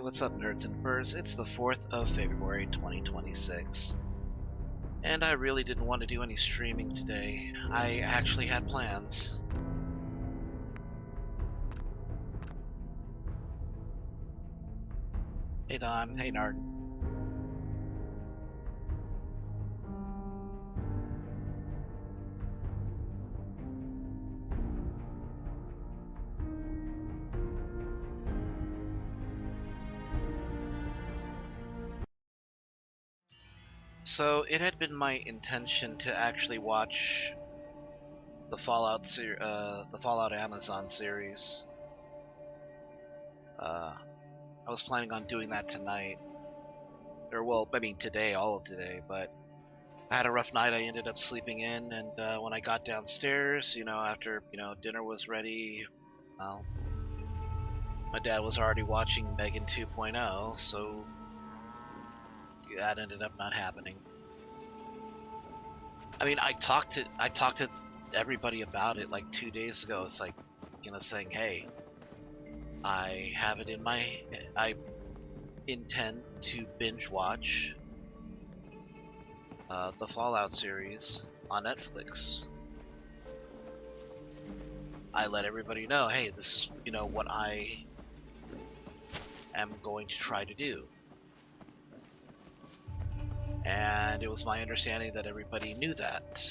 what's up, nerds and furs? It's the 4th of February 2026. And I really didn't want to do any streaming today. I actually had plans. Hey Don, hey Nard. So it had been my intention to actually watch the Fallout Amazon series. I was planning on doing that tonight, or well, I mean today, all of today. But I had a rough night. I ended up sleeping in, and when I got downstairs, after dinner was ready, well, my dad was already watching Megan 2.0, so that ended up not happening. I mean, I talked to everybody about it like 2 days ago. It's like, saying, hey, I intend to binge watch the Fallout series on Netflix. I let everybody know, hey, this is, what I am going to try to do. And it was my understanding that everybody knew that.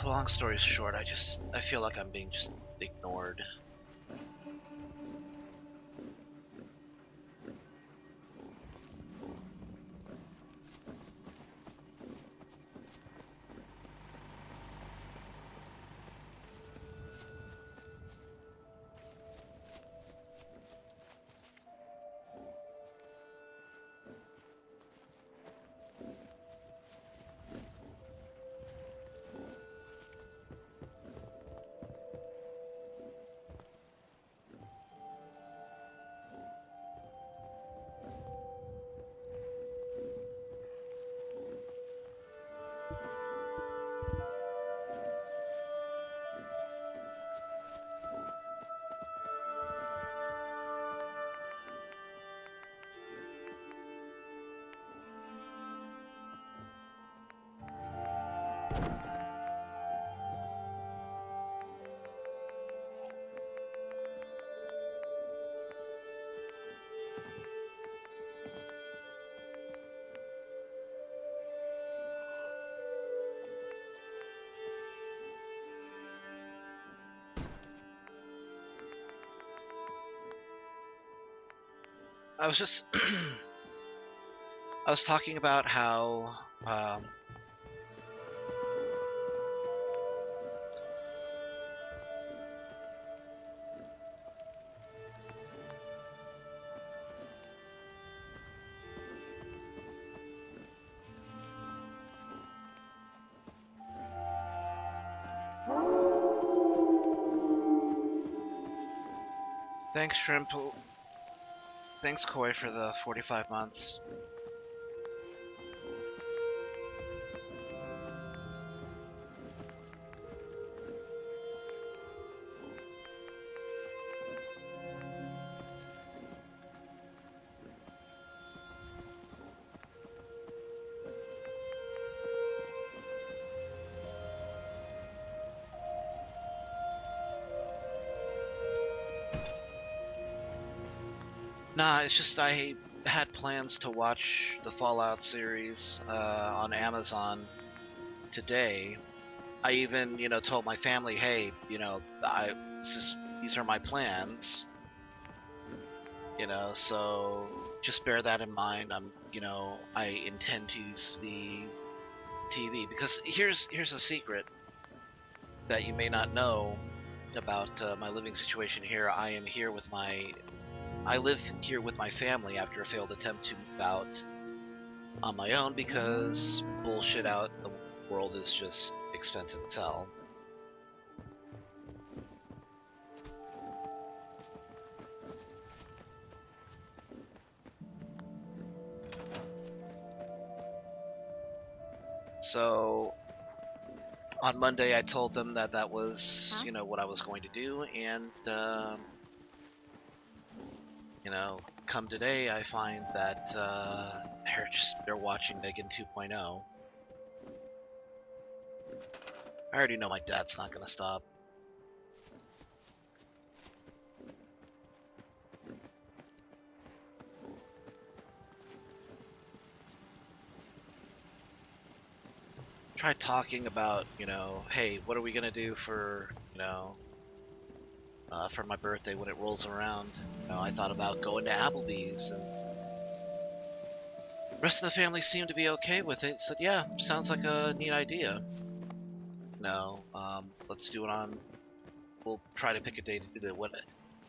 Long story short, I feel like I'm being just ignored. I was just I was talking about how thanks Shrimp, thanks Koi for the 45 months. Nah, it's just I had plans to watch the Fallout series on Amazon today. I even, told my family, hey, these are my plans. So just bear that in mind. I intend to use the TV because here's a secret that you may not know about my living situation here. I live here with my family after a failed attempt to move out on my own because bullshit out the world is just expensive as hell. So on Monday, I told them that that was, you know, what I was going to do, and you know, come today, I find that they're watching Megan 2.0. I already know my dad's not gonna stop. Tried talking about, you know, hey, what are we gonna do for, you know, for my birthday when it rolls around? You know, I thought about going to Applebee's, and the rest of the family seemed to be okay with it. Said, yeah, sounds like a neat idea. No, let's do it on. We'll try to pick a day to do that. What,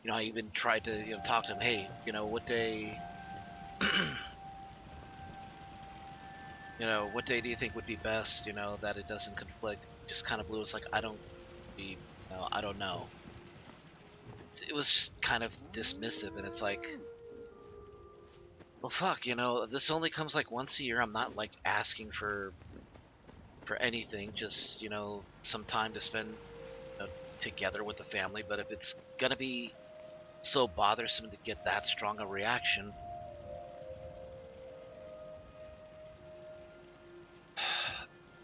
you know, I even tried to, you know, talk to him. Hey, you know, what day? You know, what day do you think would be best? You know, that it doesn't conflict. Just kind of blew. It's like I don't be, you know, I don't know. It was just kind of dismissive, and it's like, well, fuck, you know, this only comes like once a year. I'm not like asking for anything. Just, you know, some time to spend, you know, together with the family. But if it's gonna be so bothersome to get that strong a reaction,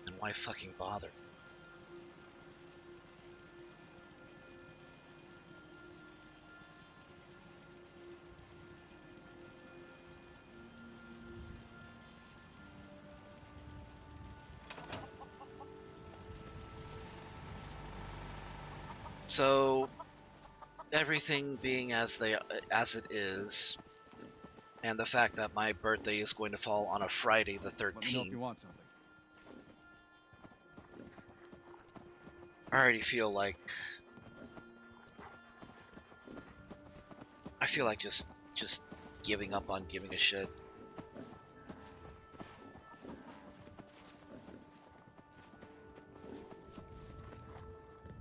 then why fucking bother? So everything being as it is, and the fact that my birthday is going to fall on a Friday the Let me know if you 13th, want something. I already feel like just giving up on giving a shit.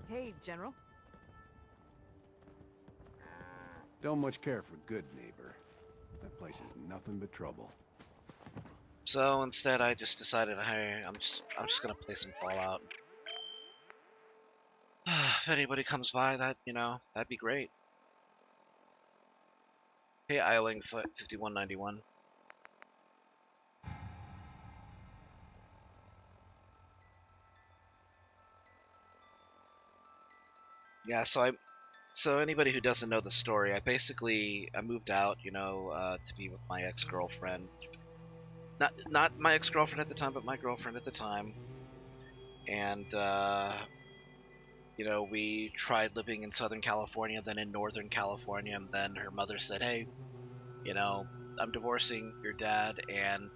Hey, General. Don't much care for good neighbor. That place is nothing but trouble. So instead, I just decided, hey, I'm just gonna play some Fallout. If anybody comes by, that, you know, that'd be great. Hey, Eiling 5191. Yeah, so anybody who doesn't know the story, I moved out, you know, to be with my ex-girlfriend. Not my ex-girlfriend at the time, but my girlfriend at the time. And you know, we tried living in Southern California, then in Northern California, and then her mother said, "Hey, you know, I'm divorcing your dad, and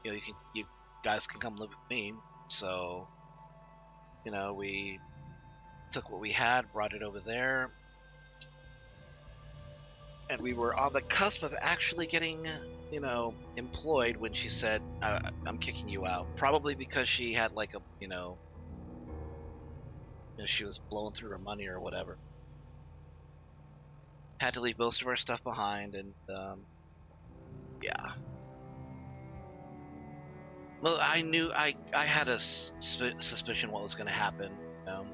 you know, you guys can come live with me." So, you know, we took what we had, brought it over there, and we were on the cusp of actually getting, you know, employed when she said, "I'm kicking you out." Probably because she had like a, you know, she was blowing through her money or whatever. Had to leave most of our stuff behind, and yeah. Well, I knew I had a suspicion what was going to happen. You know?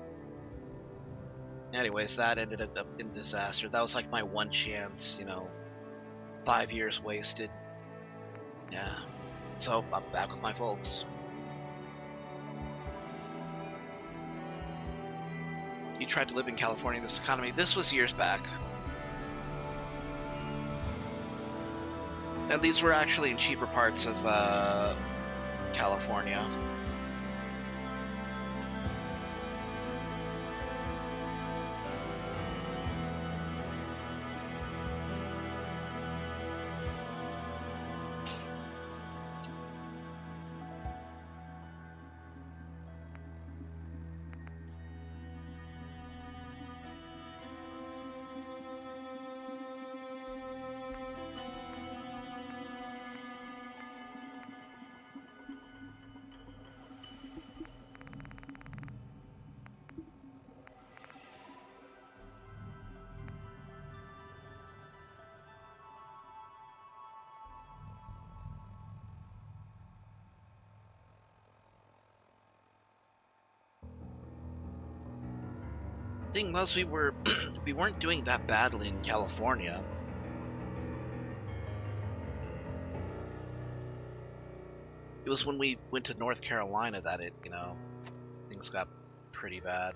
Anyways, that ended up in disaster. That was like my one chance. You know, 5 years wasted. Yeah. So I'm back with my folks. You tried to live in California in this economy. This was years back. And these were actually in cheaper parts of California. thing was we were we weren't doing that badly in California. It was when we went to North Carolina that it, things got pretty bad.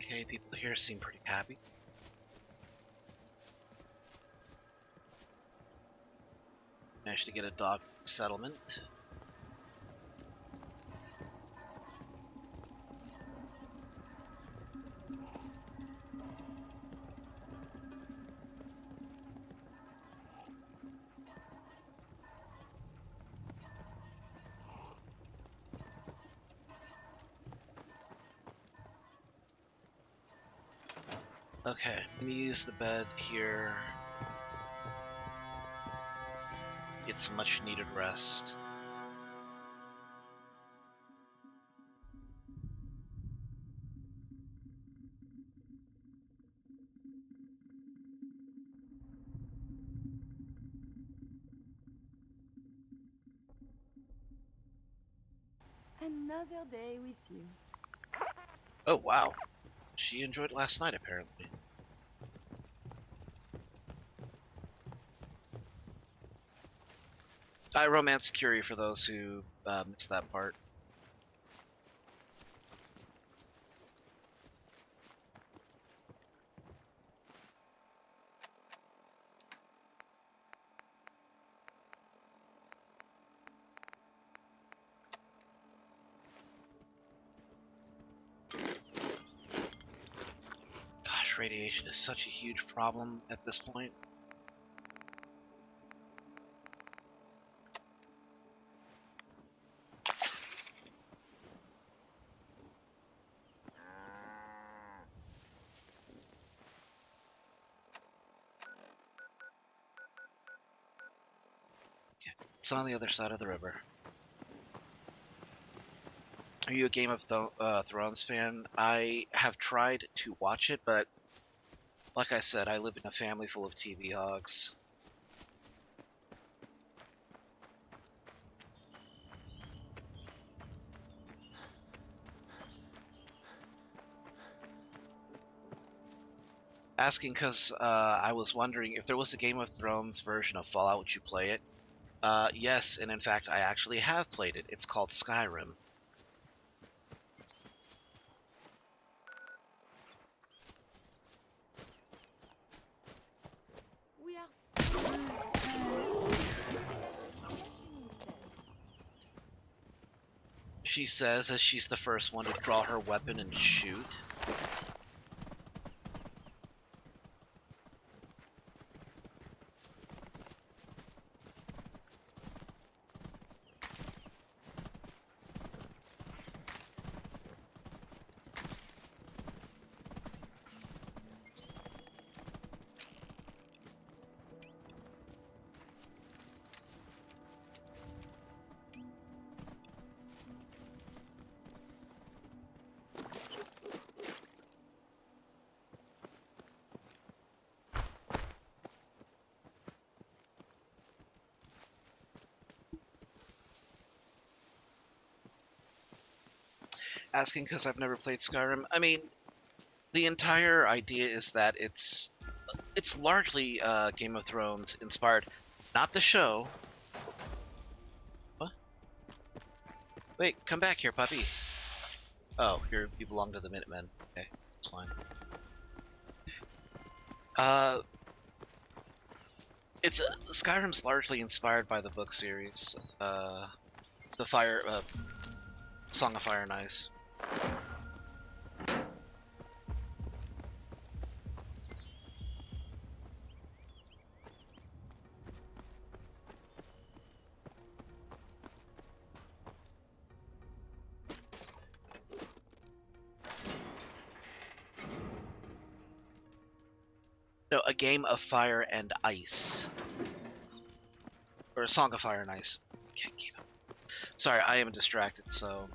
Okay, people here seem pretty happy. Managed to get a dog settlement. Okay, I'm gonna use the bed here. Get some much needed rest. Another day with you. Oh wow, she enjoyed last night apparently. I romanced Curie for those who missed that part. Gosh, radiation is such a huge problem at this point. It's on the other side of the river. Are you a Game of Thrones fan? I have tried to watch it, but like I said, I live in a family full of TV hogs. Asking because I was wondering if there was a Game of Thrones version of Fallout, would you play it? Yes, and in fact, I actually have played it. It's called Skyrim. We are She says as she's the first one to draw her weapon and shoot. Asking because I've never played Skyrim. I mean, the entire idea is that it's largely Game of Thrones inspired, not the show. What? Wait, come back here, puppy. Oh, you belong to the Minutemen. Okay, it's fine. It's Skyrim's largely inspired by the book series. The fire, Song of Fire and Ice. No, a game of fire and ice. Or a Song of Fire and Ice. Can't keep up. Sorry, I am distracted, so...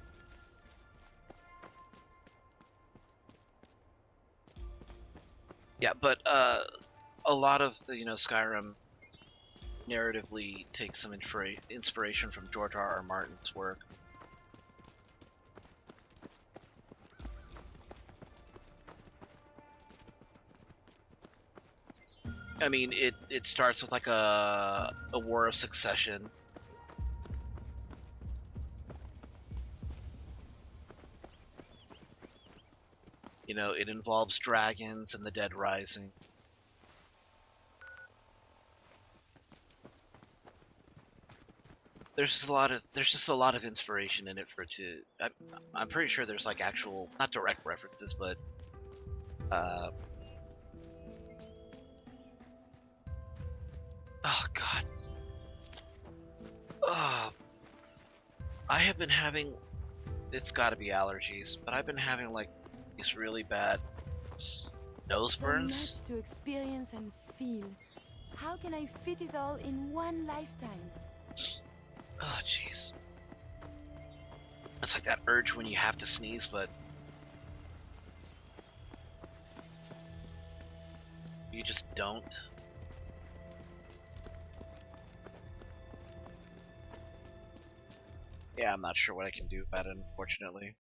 Yeah, but, a lot of the, Skyrim narratively takes some inspiration from George R.R. Martin's work. I mean, it starts with like a war of succession. It involves dragons and the dead rising. There's just a lot of inspiration in it I'm pretty sure there's like actual, not direct references, but oh god. I have been having, it's got to be allergies, but I've been having like these really bad nose burns. So much to experience and feel. How can I fit it all in one lifetime? Oh jeez. It's like that urge when you have to sneeze, but you just don't. Yeah, I'm not sure what I can do about it, unfortunately.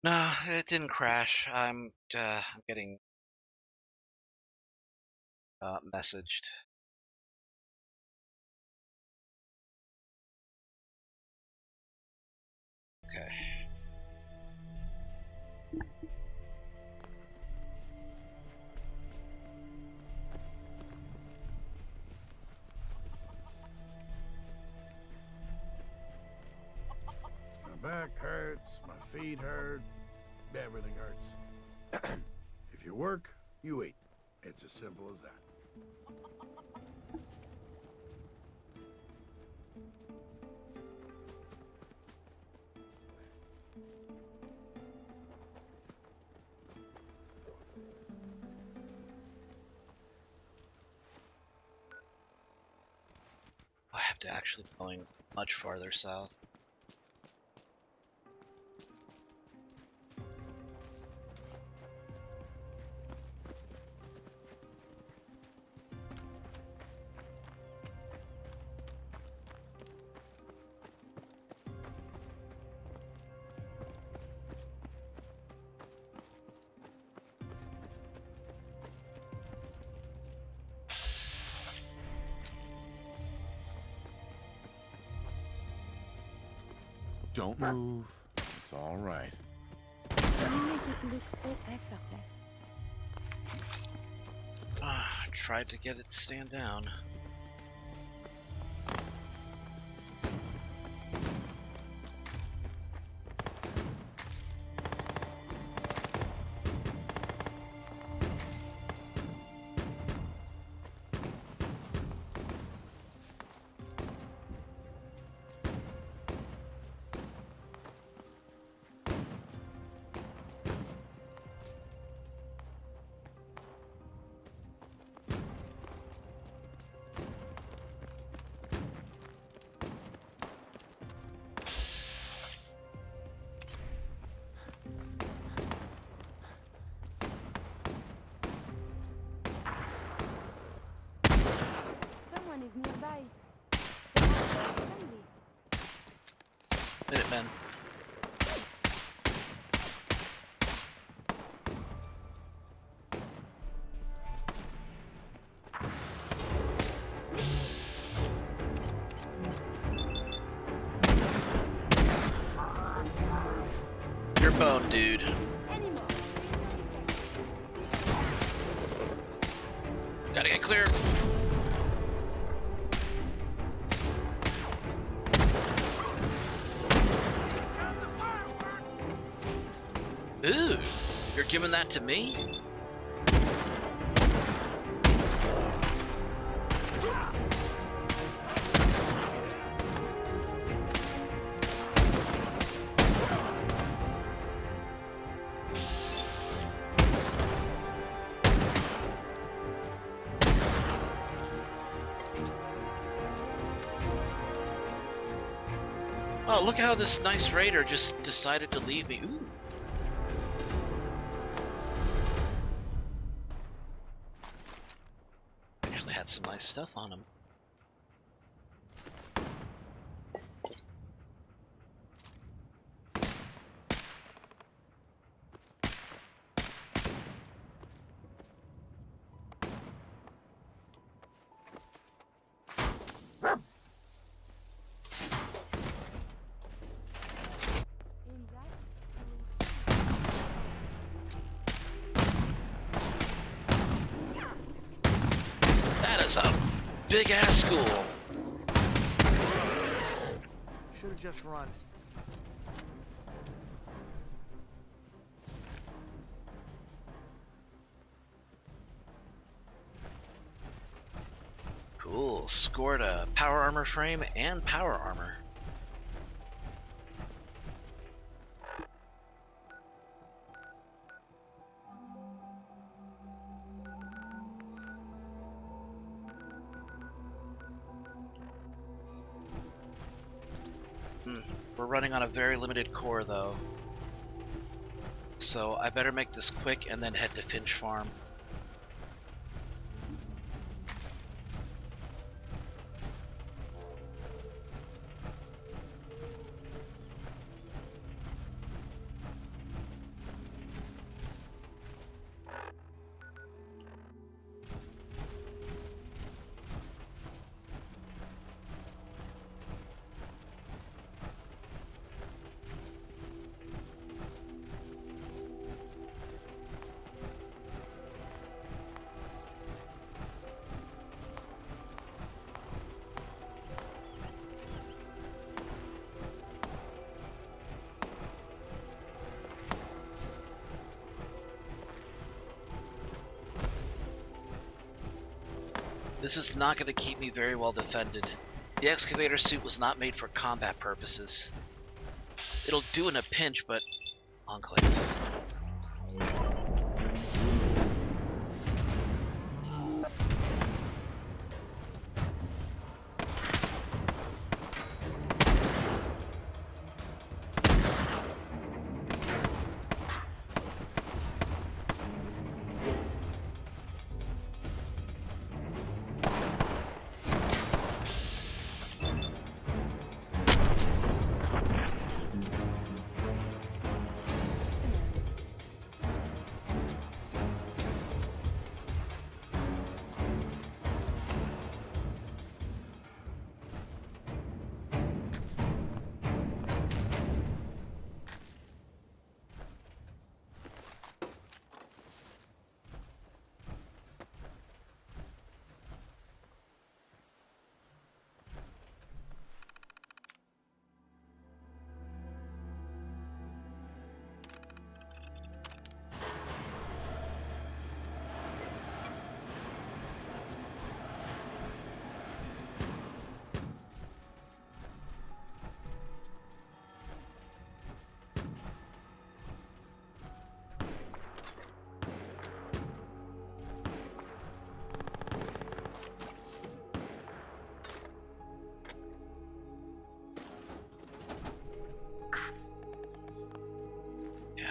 No, it didn't crash. I'm getting messaged. Okay. My back hurts, my feet hurt, everything hurts. If you work, you eat. It's as simple as that. I have to actually be going much farther south. Don't move. It's all right. You make it look so effortless. I tried to get it to stand down. Someone is nearby. Perhaps they are friendly. Minutemen. Your bone, dude. Anymore. Gotta get clear. Ooh, you're giving that to me? Oh, look how this nice raider just decided to leave me. Ooh. Actually had some nice stuff on him. In that, That is a big ass school. Should have just run. Cool. Scored a power armor frame and power armor. We're running on a very limited core though. So I better make this quick and then head to Finch Farm. This is not going to keep me very well defended. The excavator suit was not made for combat purposes. It'll do in a pinch, but... Enclave.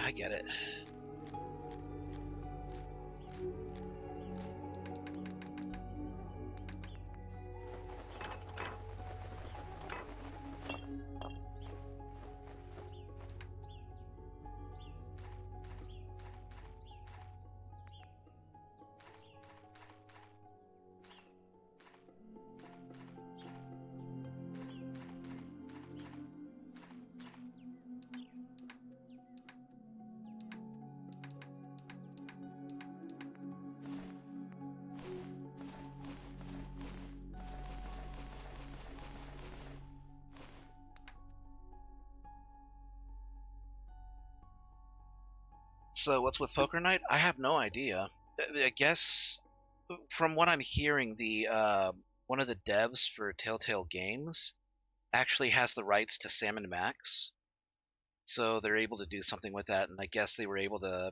I get it. So what's with Poker Night? I have no idea. I guess from what I'm hearing, the one of the devs for Telltale Games actually has the rights to Sam & Max, so they're able to do something with that. And I guess they were able to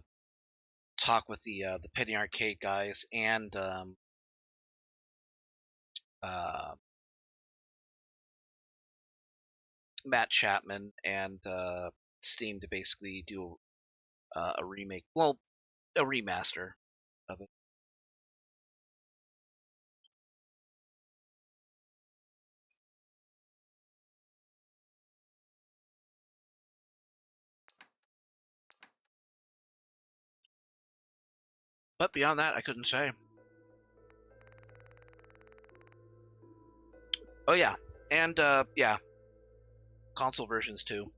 talk with the Penny Arcade guys and Matt Chapman and Steam to basically do a remake, well, a remaster of it. But beyond that, I couldn't say. Oh yeah, and yeah, console versions too.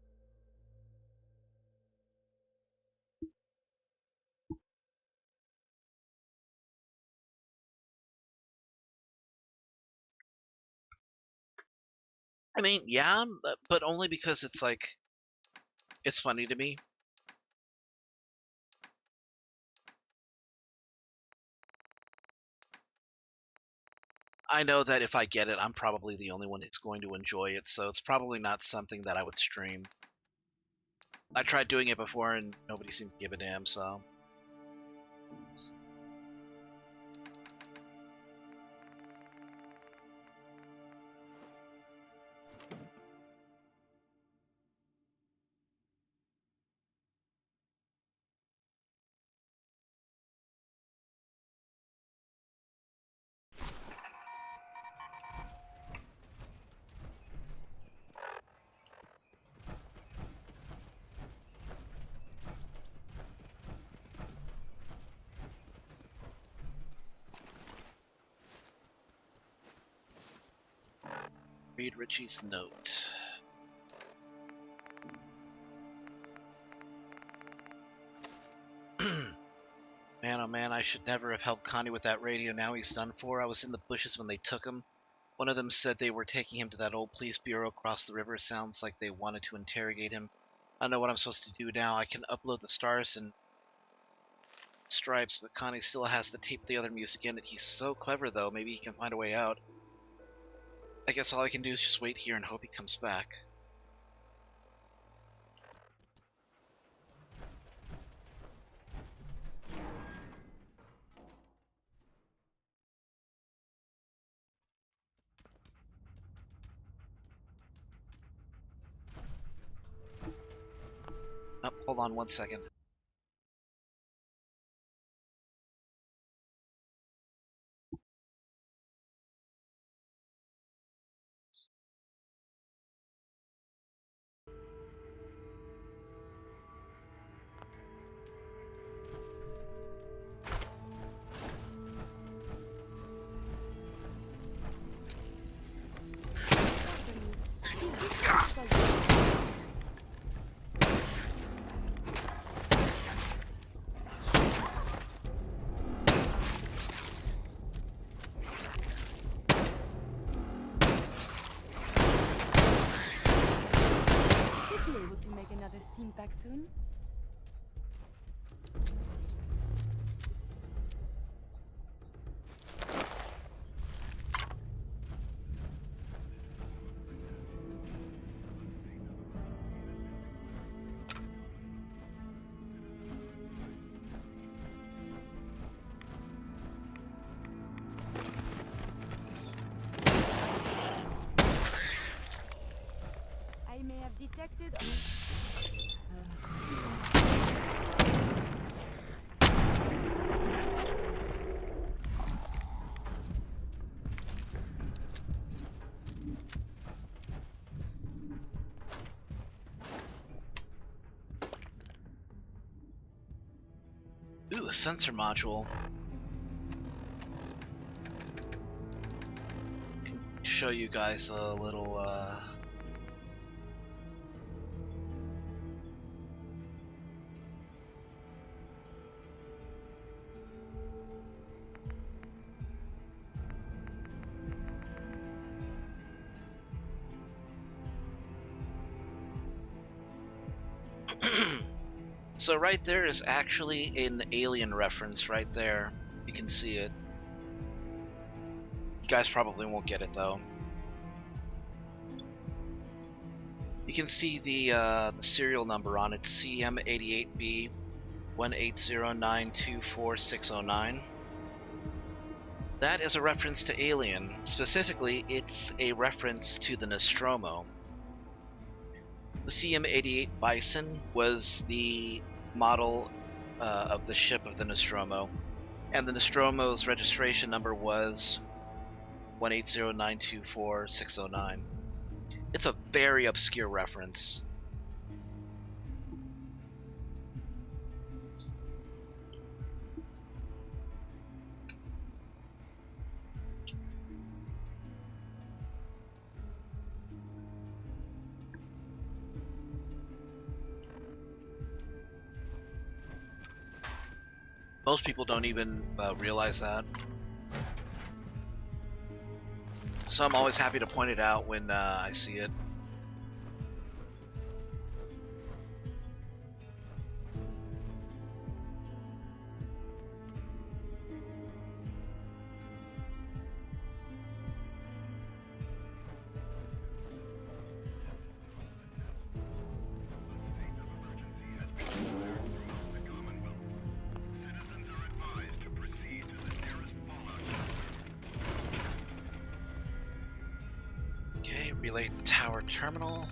I mean, yeah, but only because it's like, it's funny to me. I know that if I get it, I'm probably the only one who's going to enjoy it, so it's probably not something that I would stream. I tried doing it before and nobody seemed to give a damn, so... Read Richie's note. Man, oh man, I should never have helped Connie with that radio. Now he's done for. I was in the bushes when they took him. One of them said they were taking him to that old police bureau across the river. Sounds like they wanted to interrogate him. I don't know what I'm supposed to do now. I can upload the stars and Stripes, but Connie still has to tape the other music in. He's so clever, though. Maybe he can find a way out. I guess all I can do is just wait here and hope he comes back. Oh, hold on 1 second. Should be able to make another steam pack soon. I may have detected. Ooh, a sensor module. Can show you guys a little, So right there is actually an Alien reference right there. You can see it. You guys probably won't get it though. You can see the serial number on it, CM88B 180924609. That is a reference to Alien. Specifically, it's a reference to the Nostromo. The CM88 Bison was the model of the ship of the Nostromo, and the Nostromo's registration number was 180924609. It's a very obscure reference. Most people don't even realize that. So I'm always happy to point it out when I see it. Okay, relay tower terminal.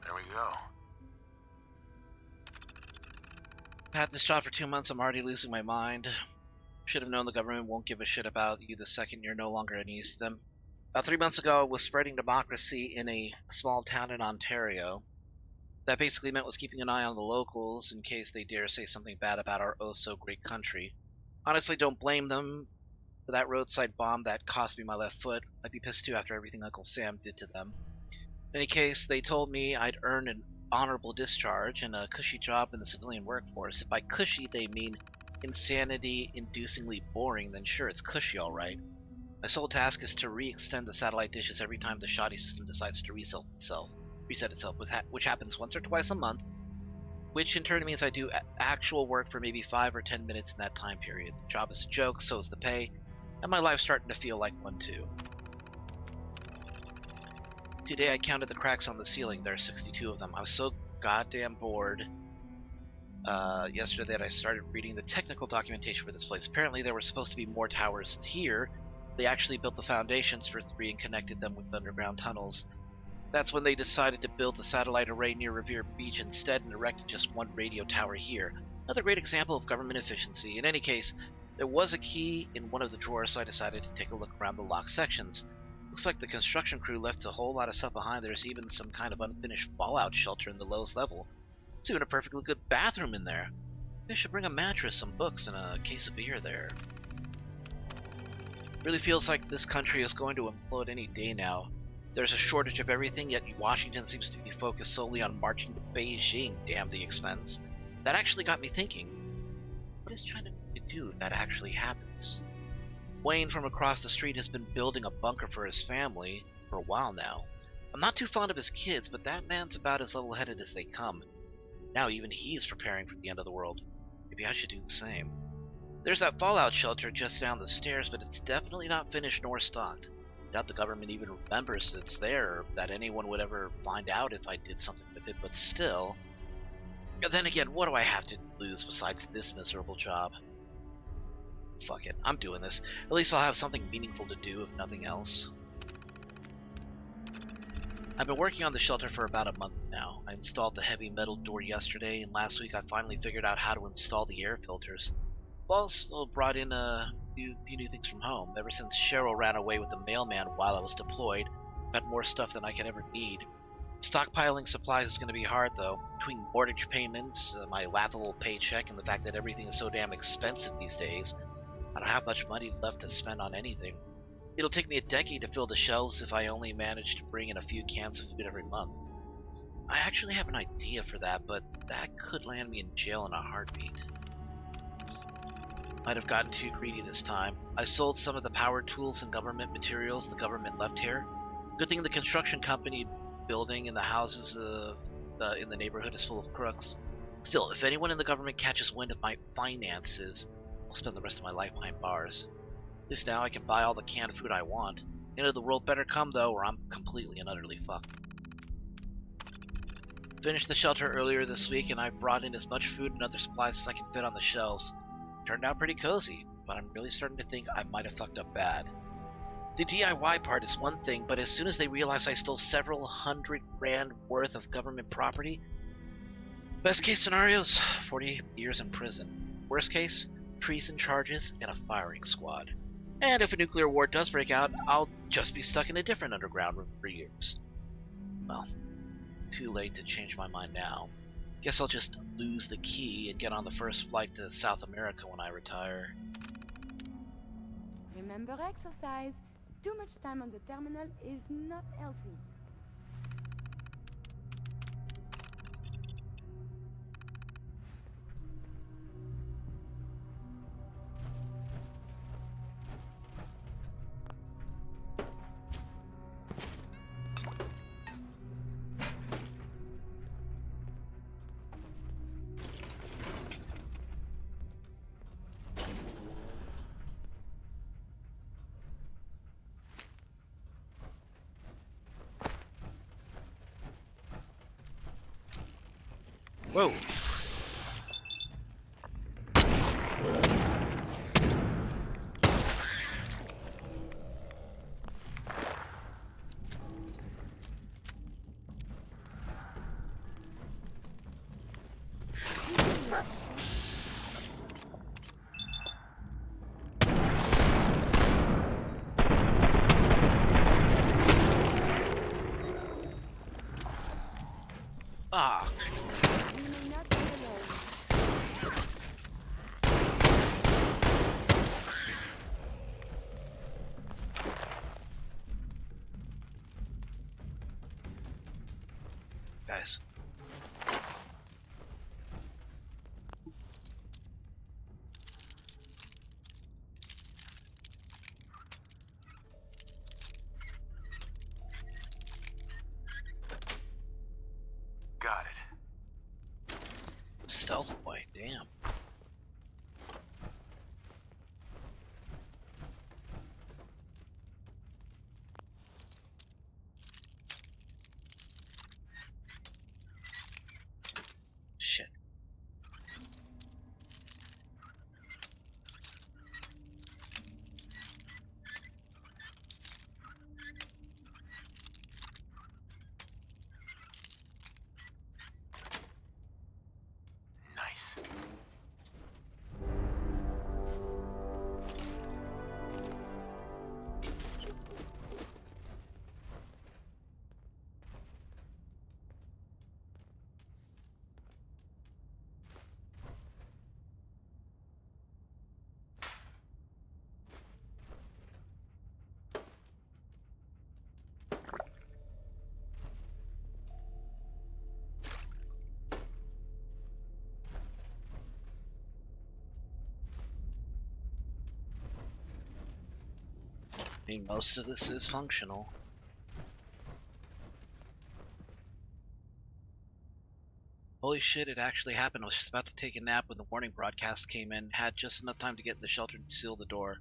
There we go. I've had this job for 2 months, I'm already losing my mind. Should have known the government won't give a shit about you the second you're no longer any use to them. About 3 months ago, I was spreading democracy in a small town in Ontario. That basically meant was keeping an eye on the locals in case they dare say something bad about our oh-so-great country. Honestly, don't blame them for that roadside bomb that cost me my left foot. I'd be pissed too after everything Uncle Sam did to them. In any case, they told me I'd earned an honorable discharge and a cushy job in the civilian workforce. By cushy, they mean insanity-inducingly boring, then sure, it's cushy alright. My sole task is to re-extend the satellite dishes every time the shoddy system decides to reset itself, which happens once or twice a month, which in turn means I do actual work for maybe 5 or 10 minutes in that time period. The job is a joke, so is the pay, and my life's starting to feel like one too. Today I counted the cracks on the ceiling. There are 62 of them. I was so goddamn bored yesterday that I started reading the technical documentation for this place. Apparently there were supposed to be more towers here. They actually built the foundations for 3 and connected them with underground tunnels. That's when they decided to build the satellite array near Revere Beach instead and erected just 1 radio tower here. Another great example of government efficiency. In any case, there was a key in one of the drawers, so I decided to take a look around the locked sections. Looks like the construction crew left a whole lot of stuff behind. There's even some kind of unfinished fallout shelter in the lowest level. There's even a perfectly good bathroom in there. Maybe I should bring a mattress, some books, and a case of beer there. Really feels like this country is going to implode any day now. There's a shortage of everything, yet Washington seems to be focused solely on marching to Beijing, damn the expense. That actually got me thinking, what is China going to do if that actually happens? Wayne from across the street has been building a bunker for his family for a while now. I'm not too fond of his kids, but that man's about as level-headed as they come. Now even he's preparing for the end of the world. Maybe I should do the same. There's that fallout shelter just down the stairs, but it's definitely not finished nor stocked. I doubt the government even remembers it's there, or that anyone would ever find out if I did something with it, but still. Then again, what do I have to lose besides this miserable job? Fuck it, I'm doing this. At least I'll have something meaningful to do, if nothing else. I've been working on the shelter for about a month now. I installed the heavy metal door yesterday, and last week I finally figured out how to install the air filters. I've also brought in a few new things from home. Ever since Cheryl ran away with the mailman while I was deployed, I've had more stuff than I could ever need. Stockpiling supplies is going to be hard, though. Between mortgage payments, my laughable paycheck, and the fact that everything is so damn expensive these days, I don't have much money left to spend on anything. It'll take me a decade to fill the shelves if I only manage to bring in a few cans of food every month. I actually have an idea for that, but that could land me in jail in a heartbeat. Might have gotten too greedy this time. I sold some of the power tools and government materials the government left here. Good thing the construction company building in the houses in the neighborhood is full of crooks. Still, if anyone in the government catches wind of my finances, I'll spend the rest of my life behind bars. At least now I can buy all the canned food I want. The end of the world better come, though, or I'm completely and utterly fucked. Finished the shelter earlier this week, and I brought in as much food and other supplies as I can fit on the shelves. Turned out pretty cozy, but I'm really starting to think I might have fucked up bad. The DIY part is one thing, but as soon as they realize I stole several $100 grand worth of government property, best case scenarios, 40 years in prison. Worst case, treason charges and a firing squad. And if a nuclear war does break out, I'll just be stuck in a different underground room for years. Well, too late to change my mind now. Guess I'll just lose the key and get on the first flight to South America when I retire. Remember exercise. Too much time on the terminal is not healthy. Whoa! Ah! We may not be got it. Stealth boy, damn. Shit. Nice. I mean, most of this is functional. Holy shit, it actually happened. I was just about to take a nap when the warning broadcast came in. Had just enough time to get in the shelter and seal the door.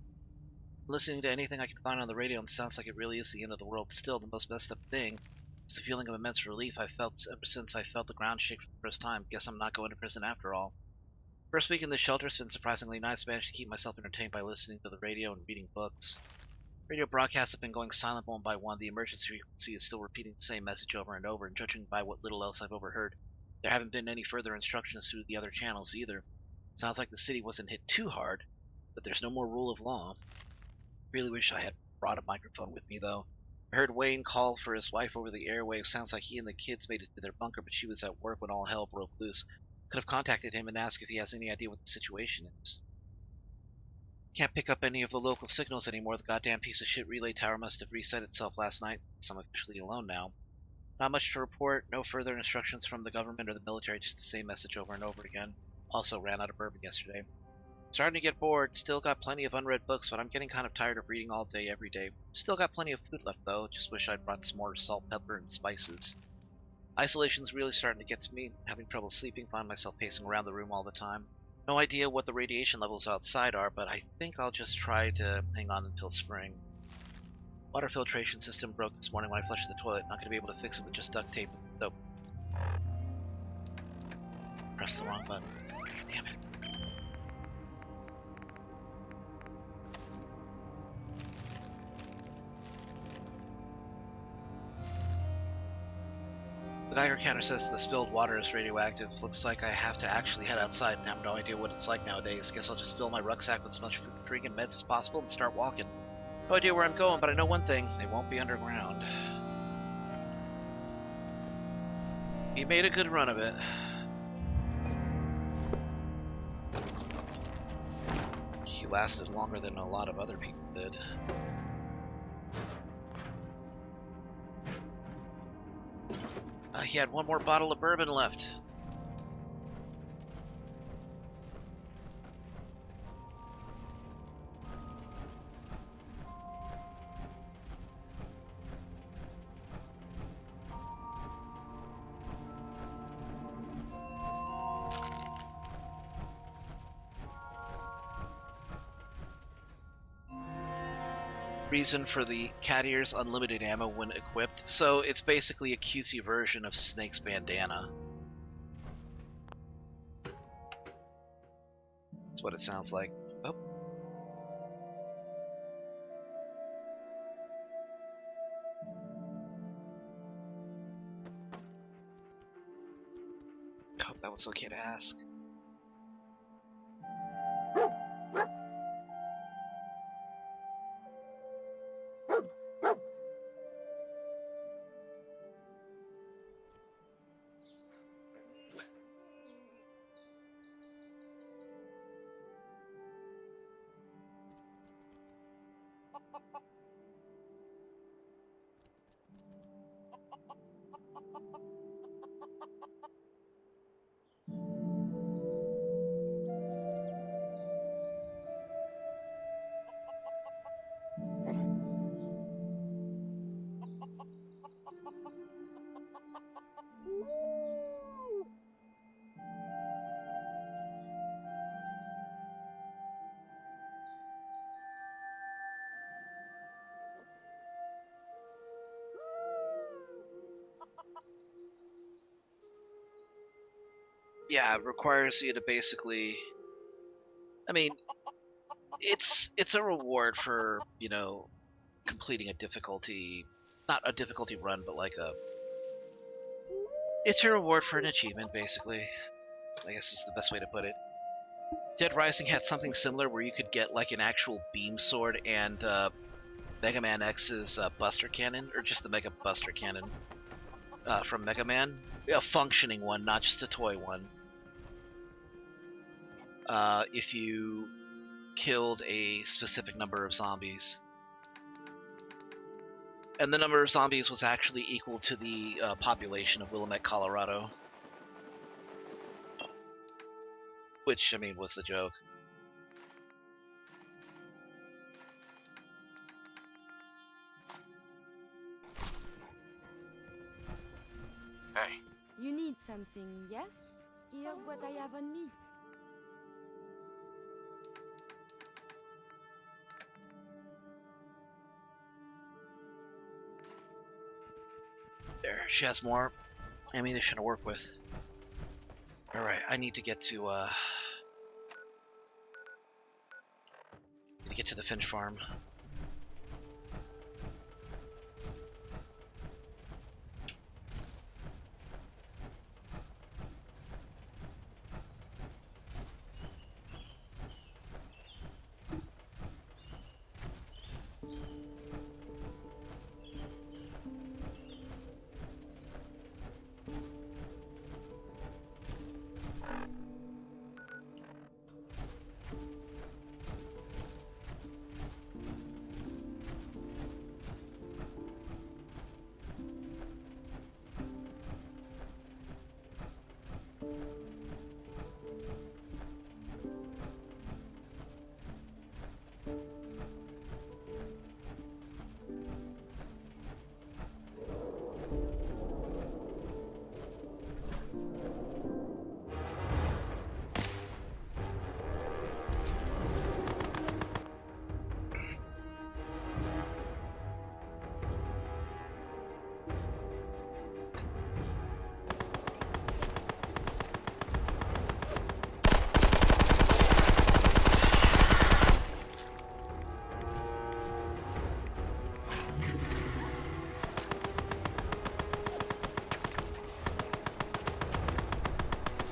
Listening to anything I can find on the radio, and sounds like it really is the end of the world. Still, the most messed up thing is the feeling of immense relief I felt ever since I felt the ground shake for the first time. Guess I'm not going to prison after all. First week in the shelter's been surprisingly nice. Managed to keep myself entertained by listening to the radio and reading books. Radio broadcasts have been going silent one by one. The emergency frequency is still repeating the same message over and over, and judging by what little else I've overheard, there haven't been any further instructions through the other channels either. Sounds like the city wasn't hit too hard, but there's no more rule of law. Really wish I had brought a microphone with me, though. I heard Wayne call for his wife over the airwaves. Sounds like he and the kids made it to their bunker, but she was at work when all hell broke loose. Could have contacted him and asked if he has any idea what the situation is. Can't pick up any of the local signals anymore. The goddamn piece of shit relay tower must have reset itself last night, so I'm officially alone now. Not much to report, no further instructions from the government or the military, just the same message over and over again. Also ran out of bourbon yesterday. Starting to get bored, still got plenty of unread books, but I'm getting kind of tired of reading all day every day. Still got plenty of food left though, just wish I'd brought some more salt, pepper, and spices. Isolation's really starting to get to me, having trouble sleeping, find myself pacing around the room all the time. No idea what the radiation levels outside are, but I think I'll just try to hang on until spring. Water filtration system broke this morning when I flushed the toilet. Not going to be able to fix it with just duct tape. So, press the wrong button. Damn it. The Geiger counter says the spilled water is radioactive. Looks like I have to actually head outside and have no idea what it's like nowadays. Guess I'll just fill my rucksack with as much food, drink, and meds as possible and start walking. No idea where I'm going, but I know one thing. They won't be underground. He made a good run of it. He lasted longer than a lot of other people did. He had one more bottle of bourbon left. Reason for the cat ears unlimited ammo when equipped. So it's basically a cutesy version of Snake's bandana. That's what it sounds like. Oh. I hope that was okay to ask. Yeah, it requires you to basically. I mean, it's a reward for completing a difficulty, not a difficulty run, but like a. It's a reward for an achievement, basically. I guess is the best way to put it. Dead Rising had something similar where you could get like an actual beam sword and Mega Man X's Buster Cannon, or just the Mega Buster Cannon from Mega Man. A functioning one, not just a toy one. If you killed a specific number of zombies. And the number of zombies was actually equal to the population of Willamette, Colorado. Which, I mean, was the joke. Hey. You need something, yes? Here's what I have on me. There, she has more ammunition to work with. Alright, I need to get to the Finch farm.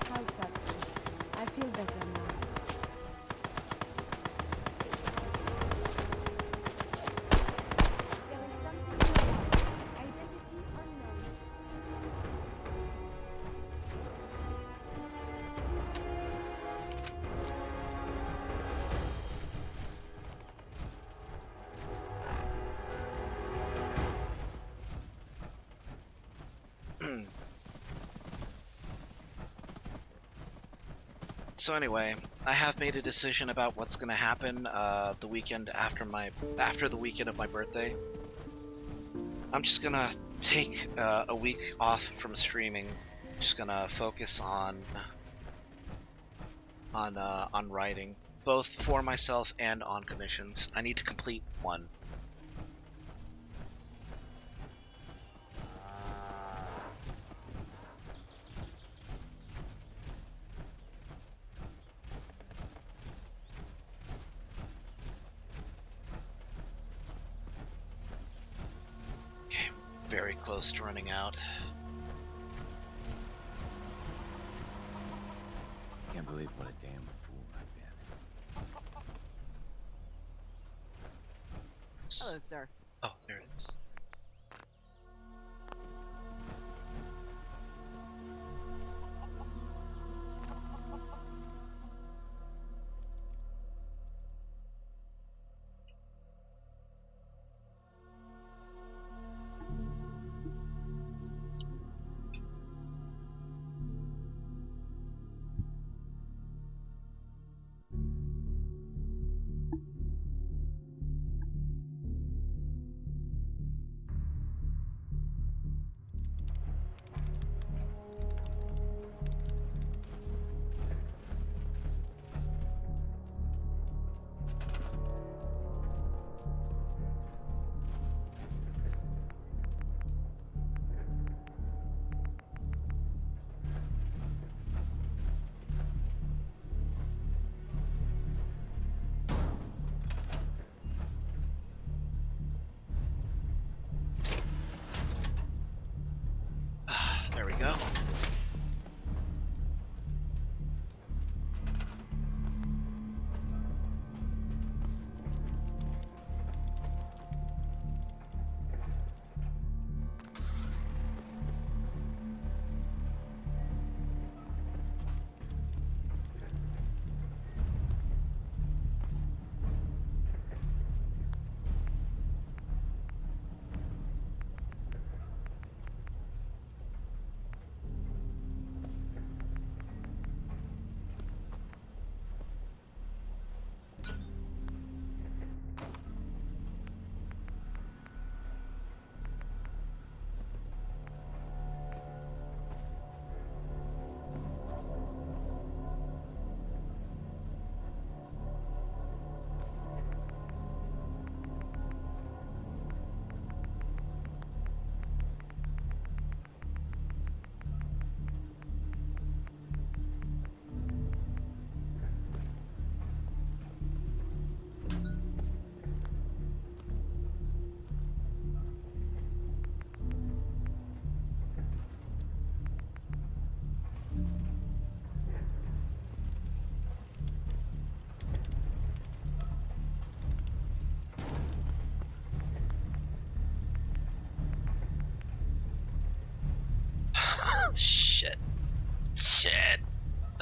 How's that? I feel better now. There is something wrong. Identity unknown. So anyway, I have made a decision about what's going to happen the weekend after the weekend of my birthday. I'm just gonna take a week off from streaming. Just gonna focus on writing, both for myself and on commissions. I need to complete one. Okay, very close to running out. Can't believe what a damn fool I've been. Hello, sir. Oh, there it is.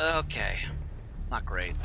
Okay. Not great.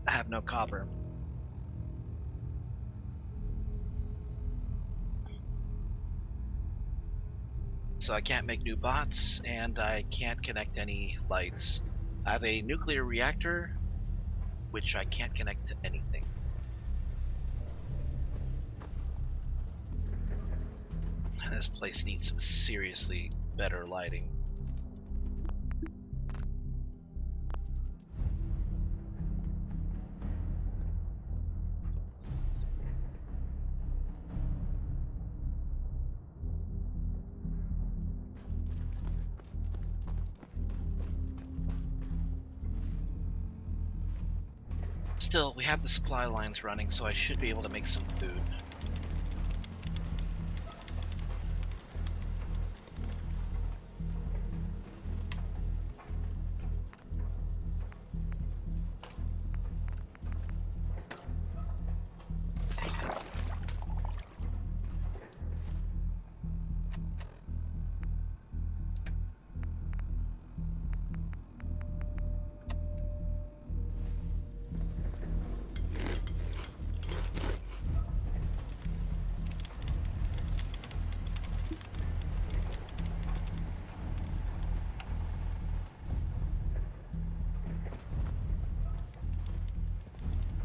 I have no copper. So I can't make new bots, and I can't connect any lights. I have a nuclear reactor, which I can't connect to anything. And this place needs some seriously better lighting. Still, we have the supply lines running, so I should be able to make some food.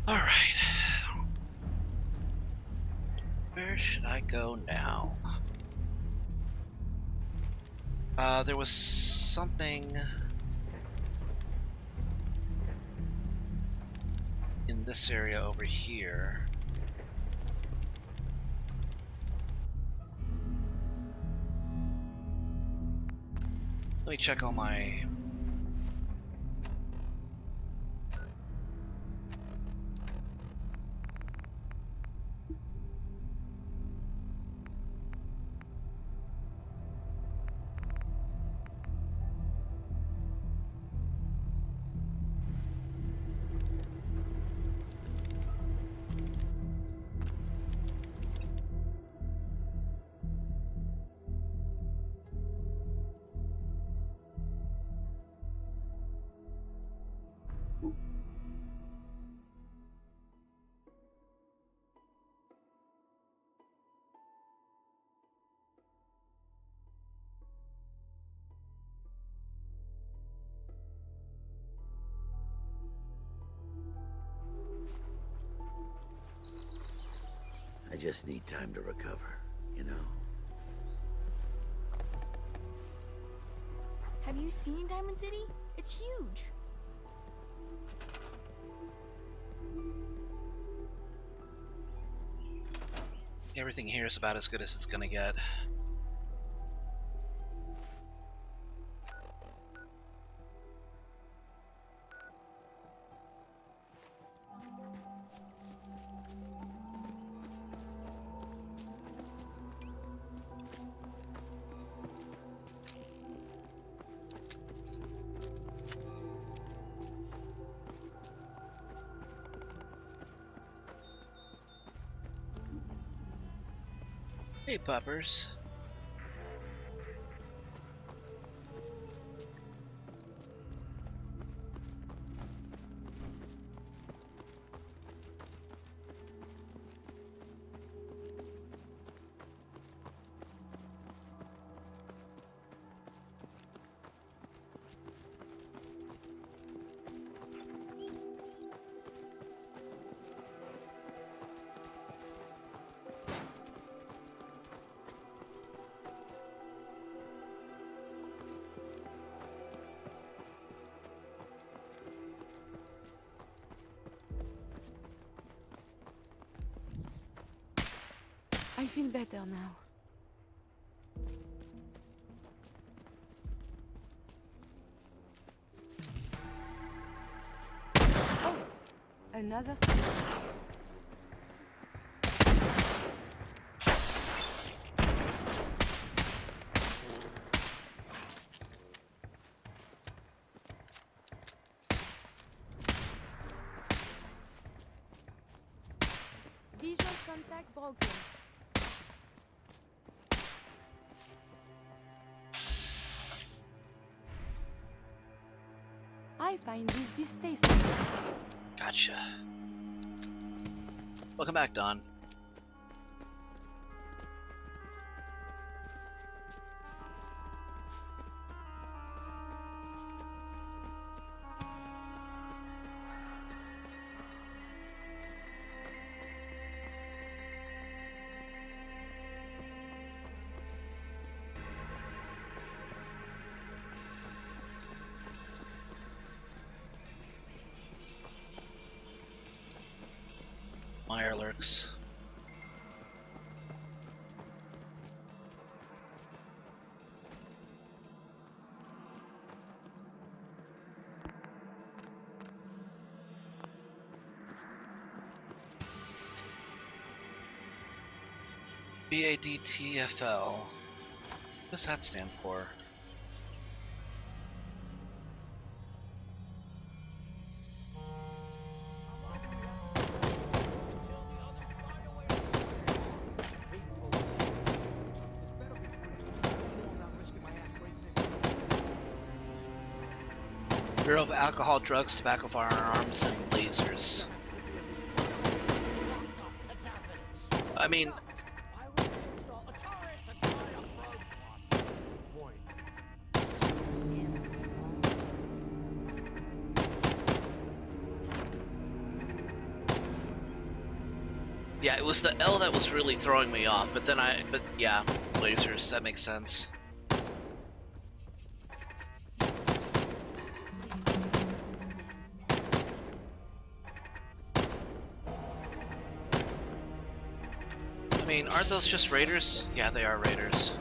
Alright. Where should I go now? There was something in this area over here. Let me check all my... I just need time to recover, you know? Have you seen Diamond City? It's huge. Everything here is about as good as it's gonna get. Hey, puppers. feel better now. Oh, another step. Visual contact broken. I find this distasteful. Gotcha. Welcome back, Don. Mirelurks. BADTFL. What does that stand for? Bureau of Alcohol, Drugs, Tobacco, Firearms, and Lasers. I mean, yeah, it was the L that was really throwing me off, but yeah, lasers, that makes sense. I mean, aren't those just raiders? Yeah, they are raiders.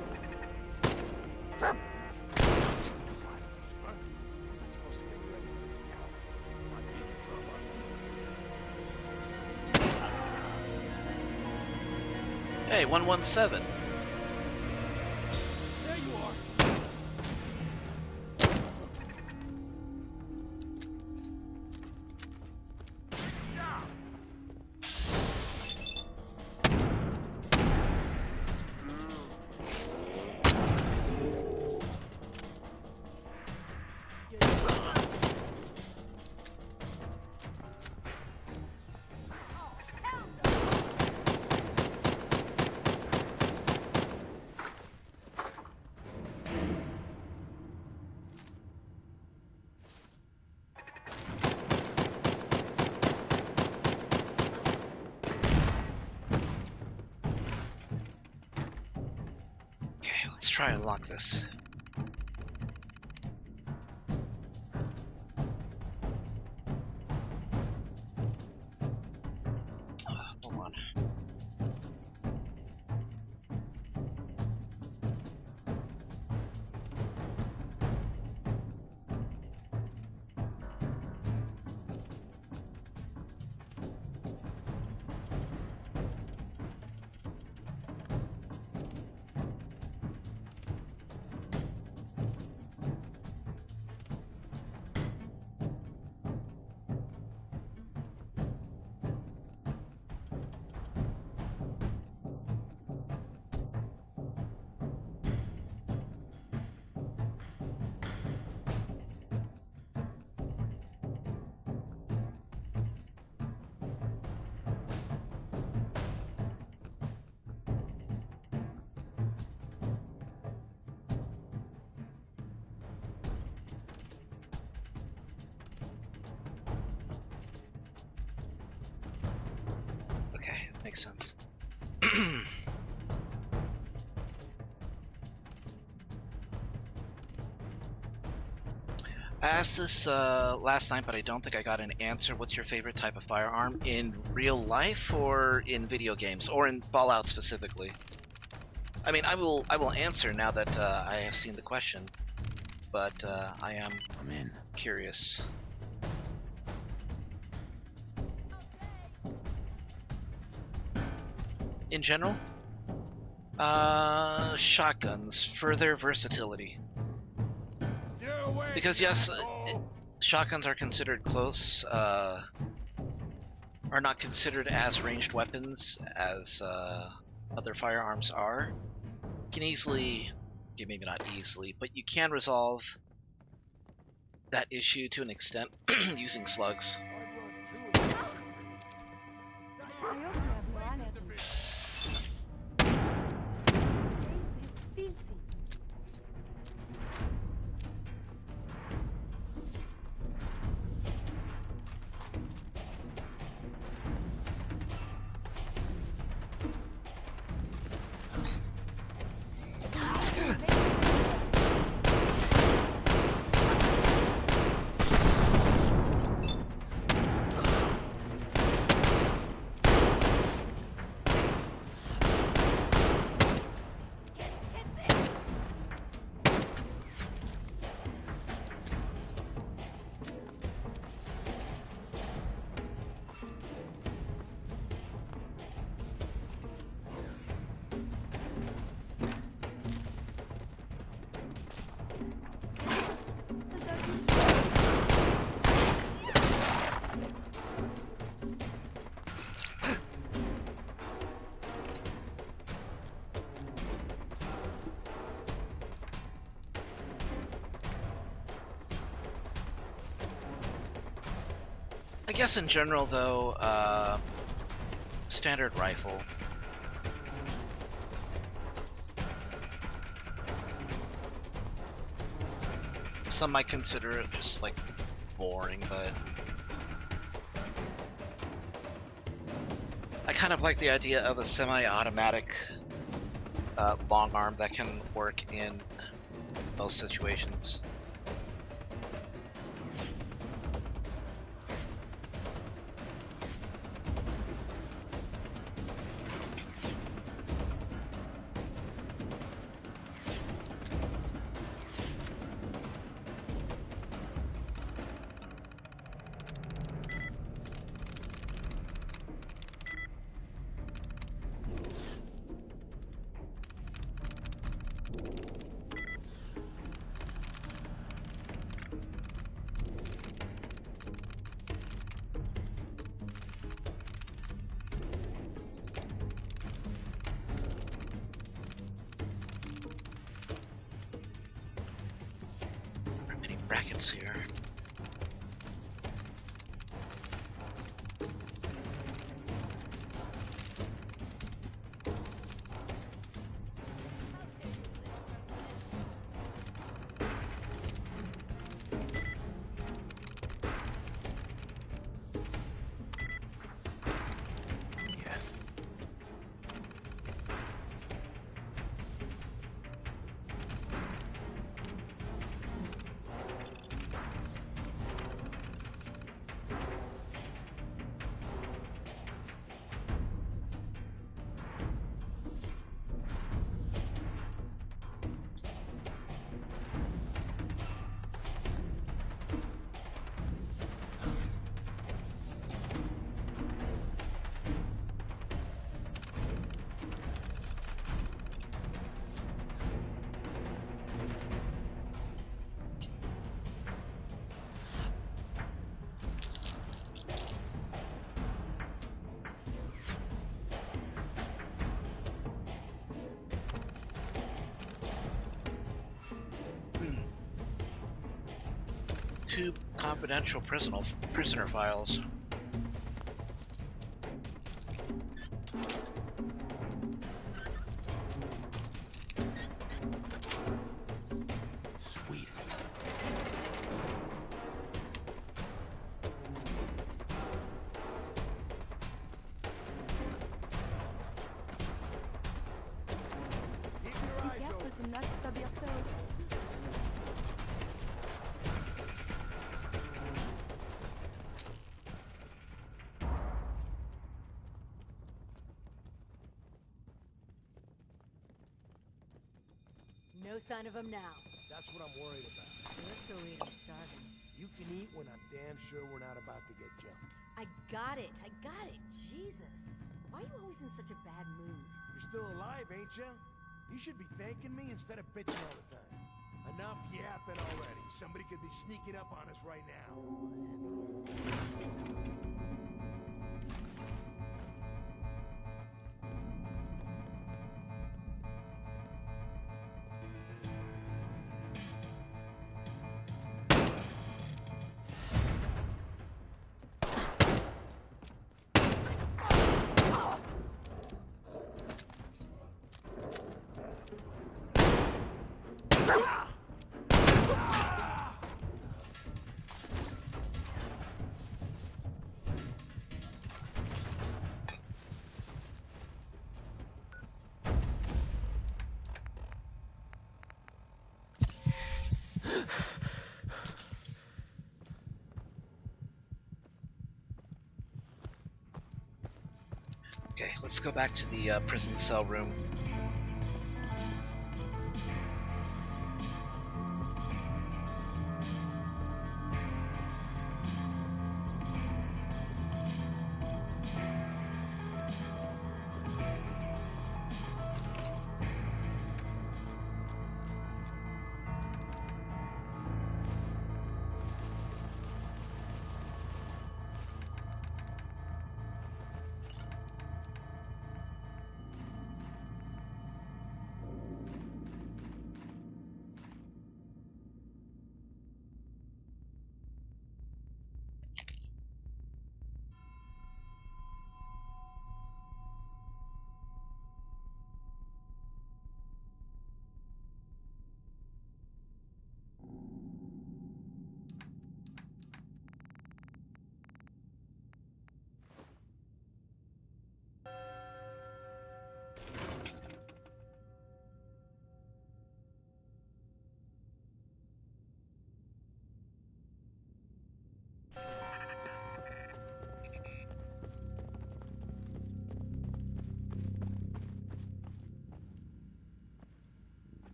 Hey, 117. There you are. Let's try and unlock this. Hold on. Okay, makes sense. I asked this last night, but I don't think I got an answer. What's your favorite type of firearm in real life or in video games or in Fallout specifically? I mean, I will answer now that I have seen the question, but I am I'm in. curious. In general, shotguns for their versatility. Steer away, Because yes, asshole! shotguns are considered close, are not considered as ranged weapons as other firearms are. You can easily, okay, maybe not easily, but you can resolve that issue to an extent using slugs. I hope you have no allergies. This is filthy. I guess in general though, standard rifle. Some might consider it just like boring, but I kind of like the idea of a semi-automatic long arm that can work in most situations. There are many brackets here. Yes. Two confidential prisoner files. Sweet. Keep your Be eyes careful open. to not stub your toes. No sign of him now. That's what I'm worried about. Let's go eat. I'm starving. You can eat when I'm damn sure we're not about to get jumped. I got it. Jesus. Why are you always in such a bad mood? You're still alive, ain't you? You should be thanking me instead of bitching all the time. Enough yapping already. Somebody could be sneaking up on us right now. Whatever you say. Okay, let's go back to the prison cell room.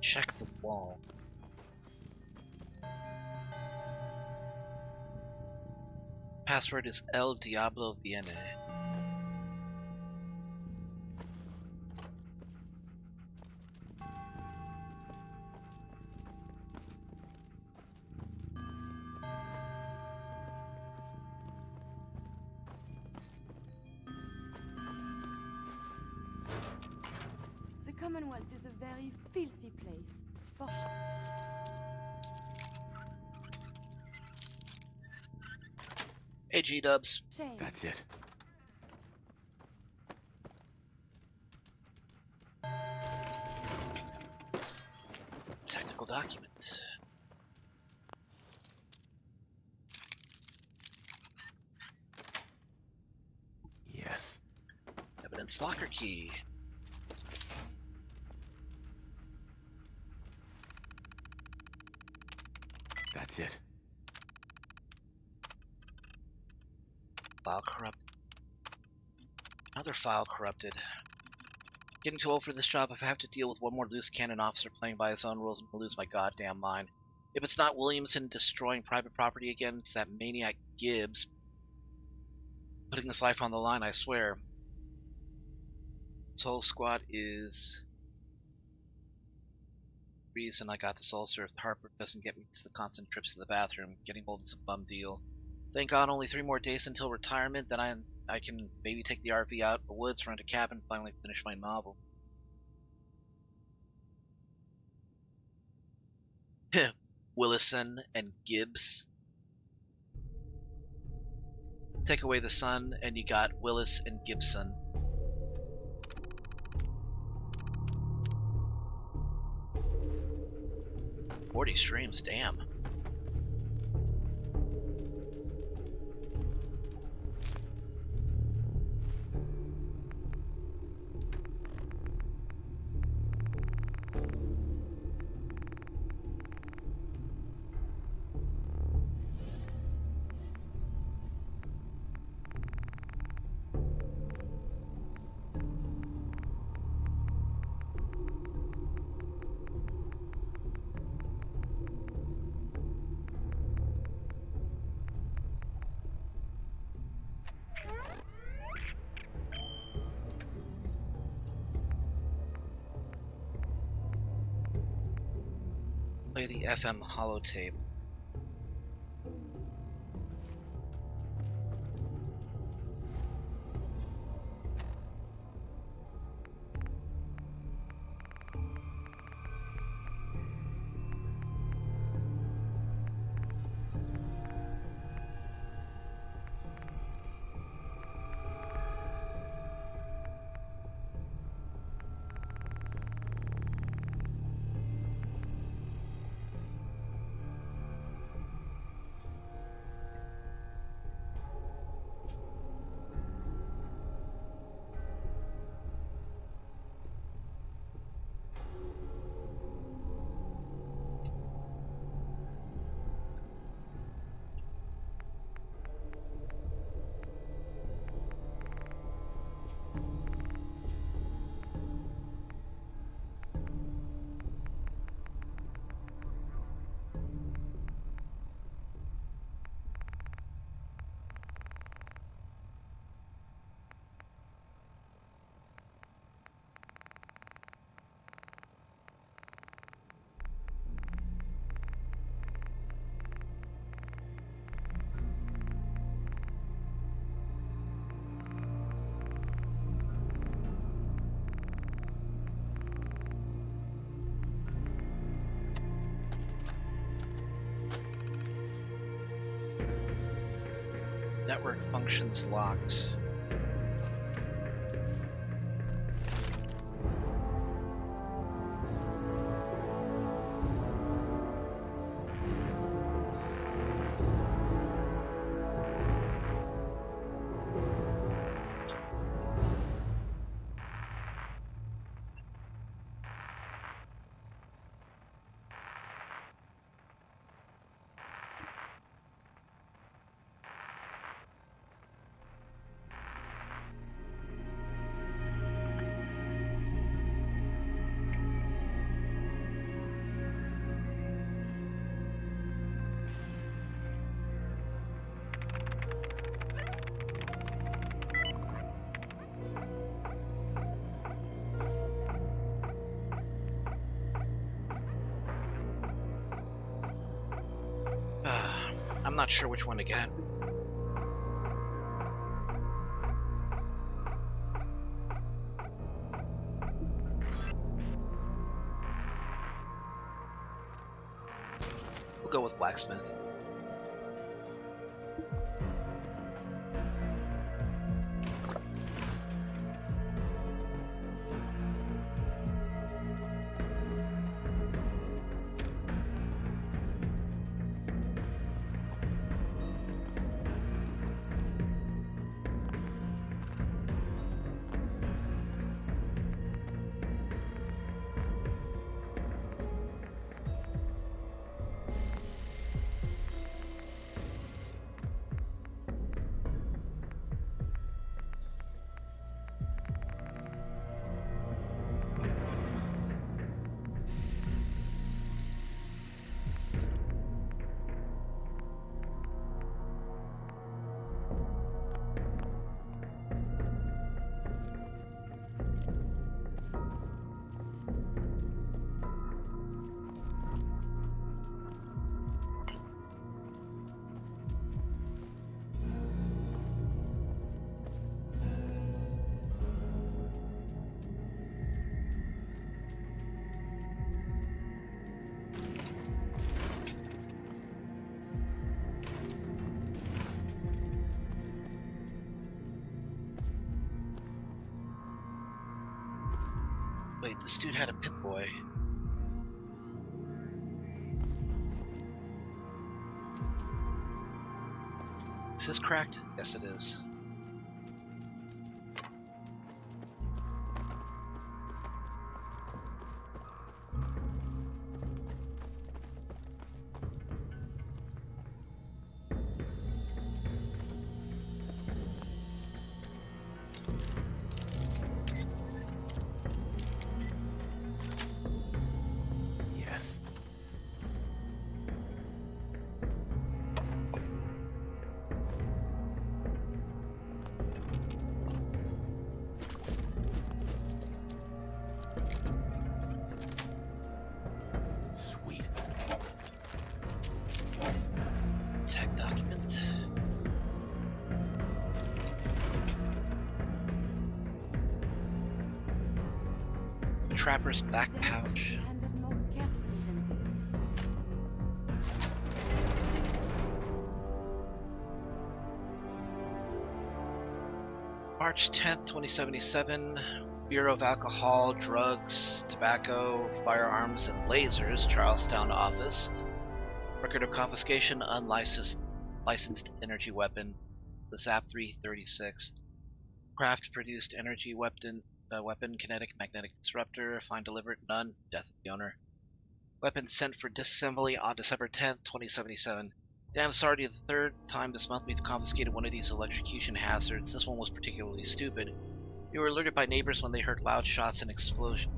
Check the wall. Password is El Diablo Viene. The Commonwealth is a very filthy place. For Hey G-dubs. shame. That's it. Technical document. Yes. Evidence locker key. That's it. File corrupted. Another file corrupted. Getting too old for this job. If I have to deal with one more loose cannon officer playing by his own rules, I'm gonna lose my goddamn mind. If it's not Williamson destroying private property again, it's that maniac Gibbs putting his life on the line, I swear. Soul Squad is the reason I got this ulcer. If Harper doesn't get me, it's the constant trips to the bathroom. Getting old is a bum deal. Thank God only 3 more days until retirement, then I can maybe take the RV out in the woods, rent a cabin, finally finish my novel. Willison and Gibbs. Take away the sun, and you got Willis and Gibson. "40 streams, damn." Play the FM holotape. Network functions locked. I'm not sure which one to get. We'll go with blacksmith. Wait, this dude had a Pip-Boy. Is this cracked? Yes, it is. Yes. Trapper's back They had to be pouch. handled more carefully than this. March 10th, 2077. Bureau of Alcohol, Drugs, Tobacco, Firearms, and Lasers, Charlestown office. Record of confiscation, licensed energy weapon, the ZAP 336. Craft produced energy weapon, kinetic magnetic disruptor. Find delivered, none. Death of the owner. Weapon sent for disassembly on December 10th, 2077. Damn sorry, the third time this month we've confiscated one of these electrocution hazards. This one was particularly stupid. We were alerted by neighbors when they heard loud shots and explosion.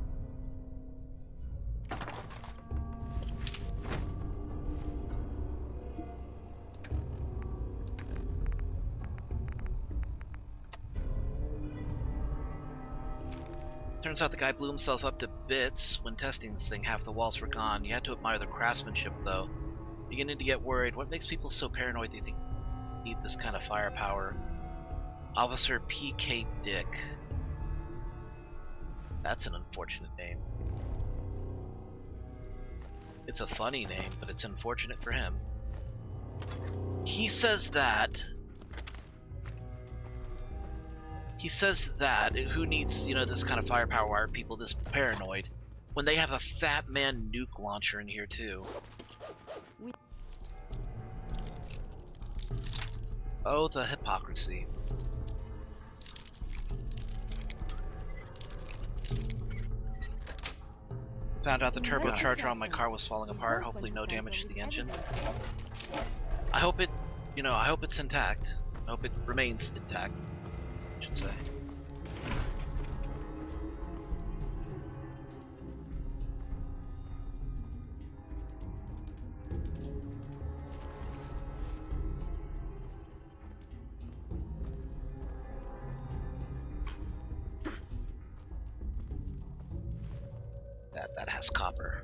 Turns out the guy blew himself up to bits when testing this thing. Half the walls were gone. You had to admire the craftsmanship, though. Beginning to get worried. What makes people so paranoid they think they need this kind of firepower? Officer P.K. Dick. That's an unfortunate name. It's a funny name, but it's unfortunate for him. He says that. Who needs, this kind of firepower? Why are people this paranoid? When they have a Fat Man nuke launcher in here, too. Oh, the hypocrisy. Found out the turbocharger on my car was falling apart. Hopefully no damage to the engine. I hope it's intact. I hope it remains intact, I should say. That has copper.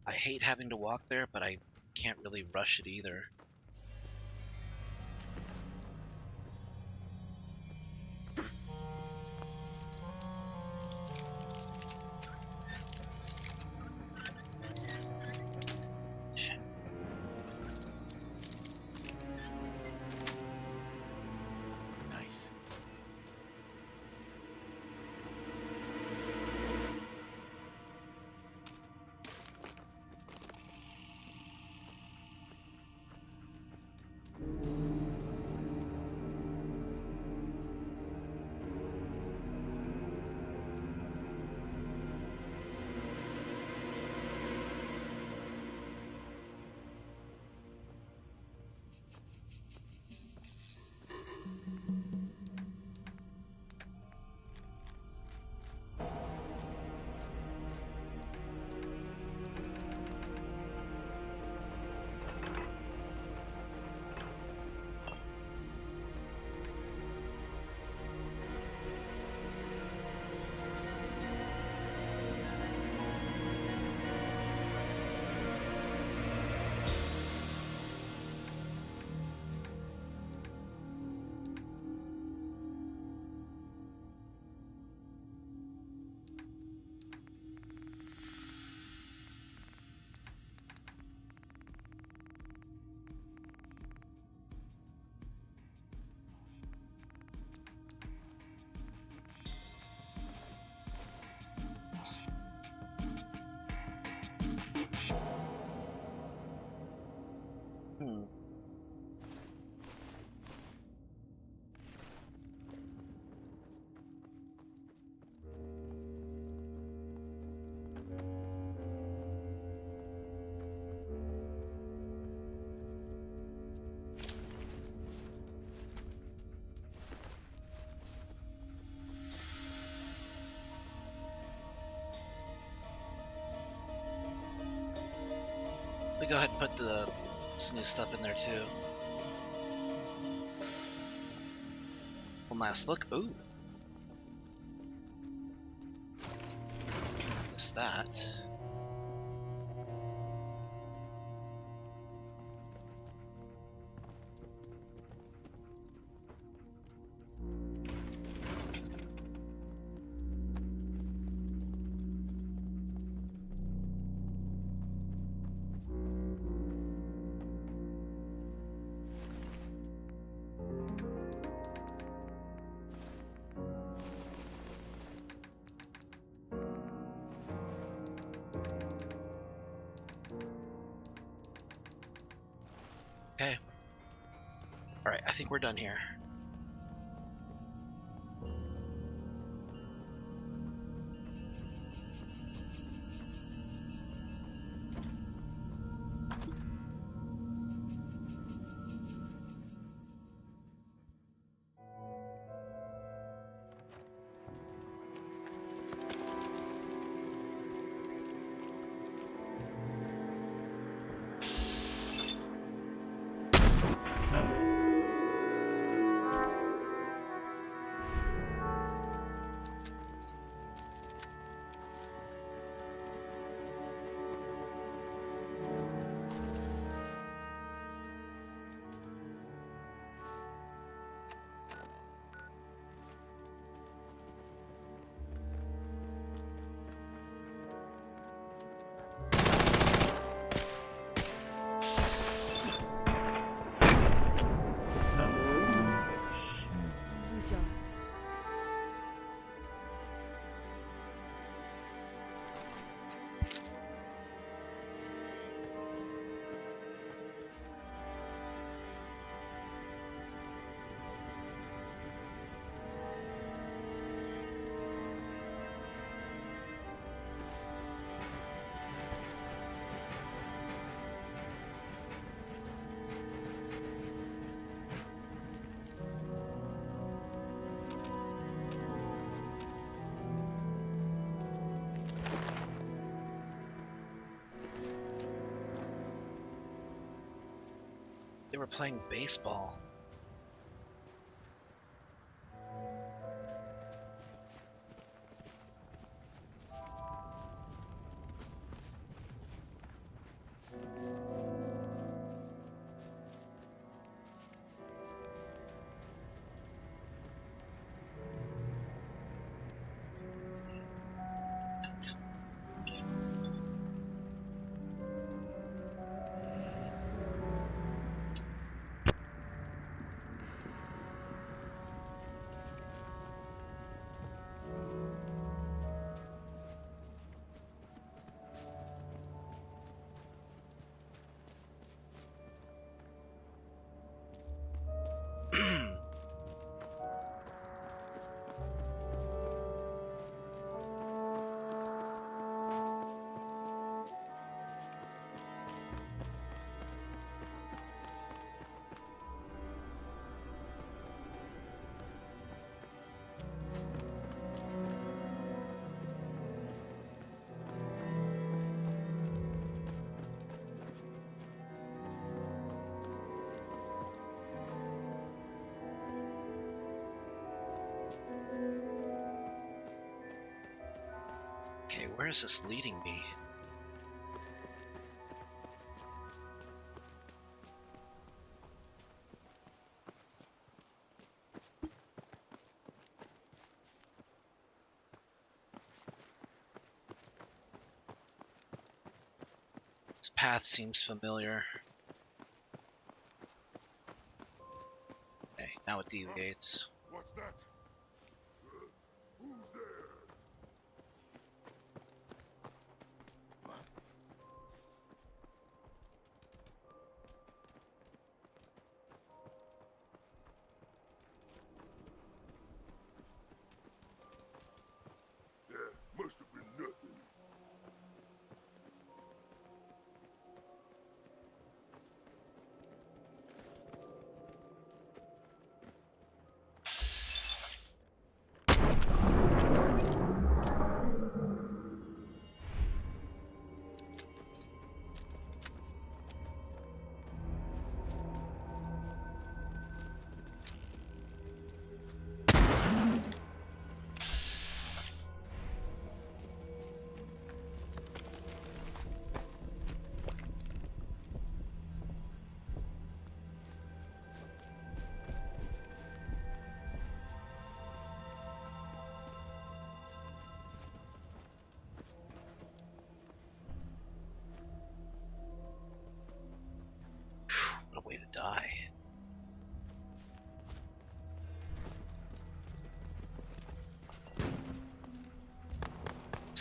I hate having to walk there, but I can't really rush it either. Nice. me go ahead and put the new stuff in there too. One last look. Ooh. Missed that. Okay. Alright, I think we're done here. Good job. They were playing baseball. Okay, where is this leading me? This path seems familiar. Okay, now it deviates. What's that? Who's there? Yeah, must have been nothing.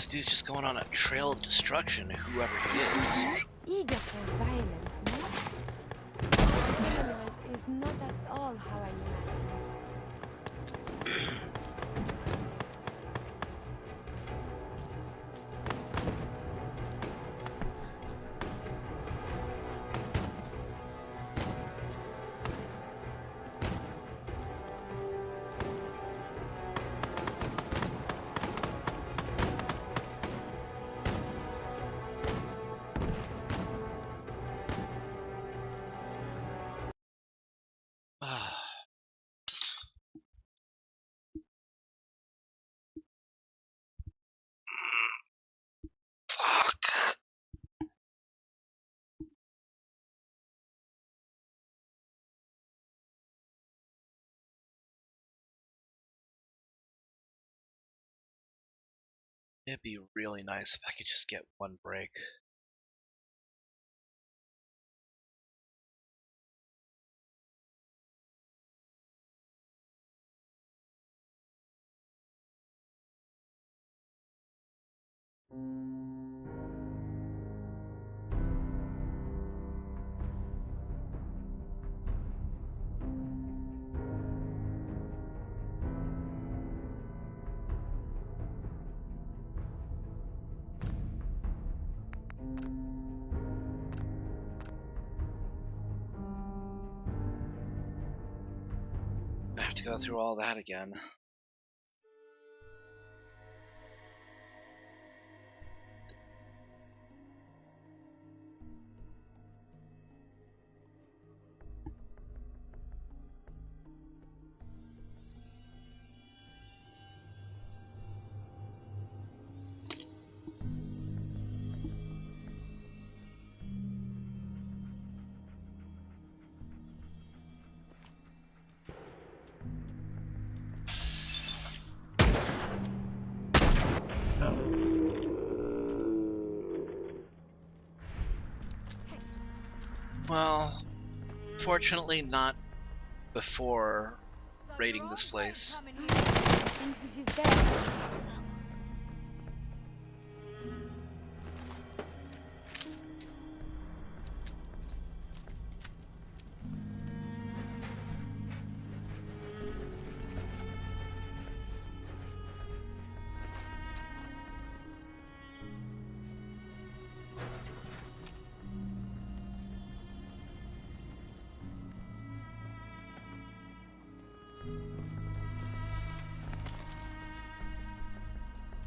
This dude's just going on a trail of destruction, whoever he is. Eager for violence, no? Criminals is not at all how I imagined. Fuck. It'd be really nice if I could just get one break. I have to go through all that again. Well, fortunately not before raiding this place. Thinks she's dead.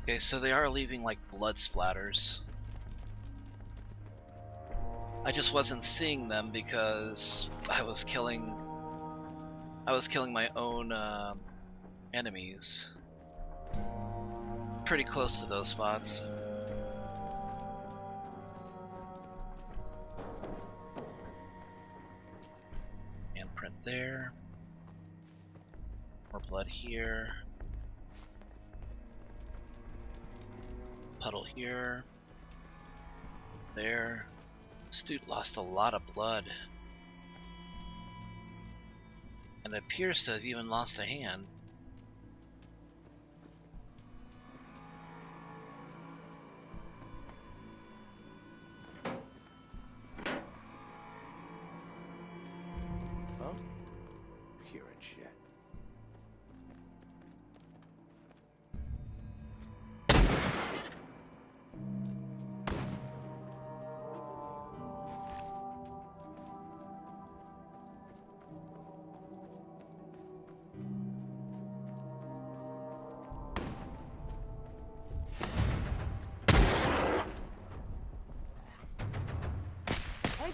Okay, so they are leaving like blood splatters. I just wasn't seeing them because I was killing my own enemies. Pretty close to those spots. Handprint there. More blood here. Puddle here. There. This dude lost a lot of blood. And appears to have even lost a hand. Huh? Hearing shit.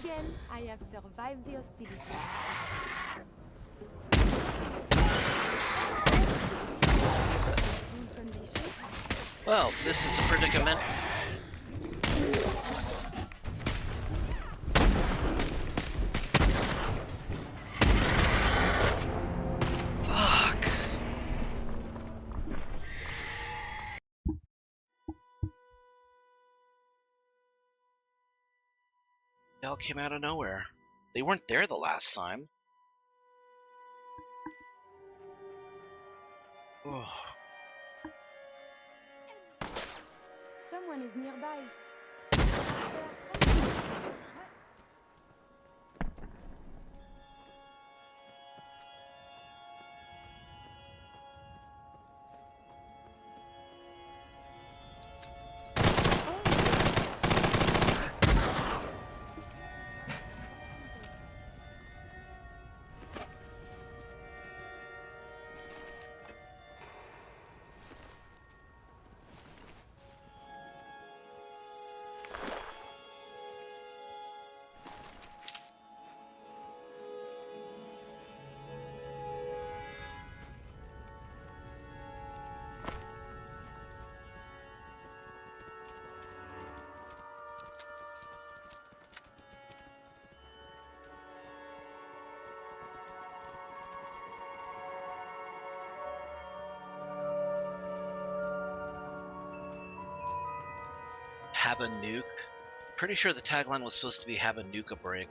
Again, I have survived the hostility. Full condition. Well, this is a predicament. Fuck. They all came out of nowhere. They weren't there the last time. Oh. Someone is nearby. They are friendly. Have a nuke. Pretty sure the tagline was supposed to be "Have a nuke a brick."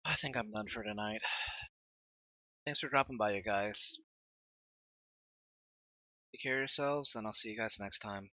I think I'm done for tonight. Thanks for dropping by, you guys. Take care of yourselves, and I'll see you guys next time.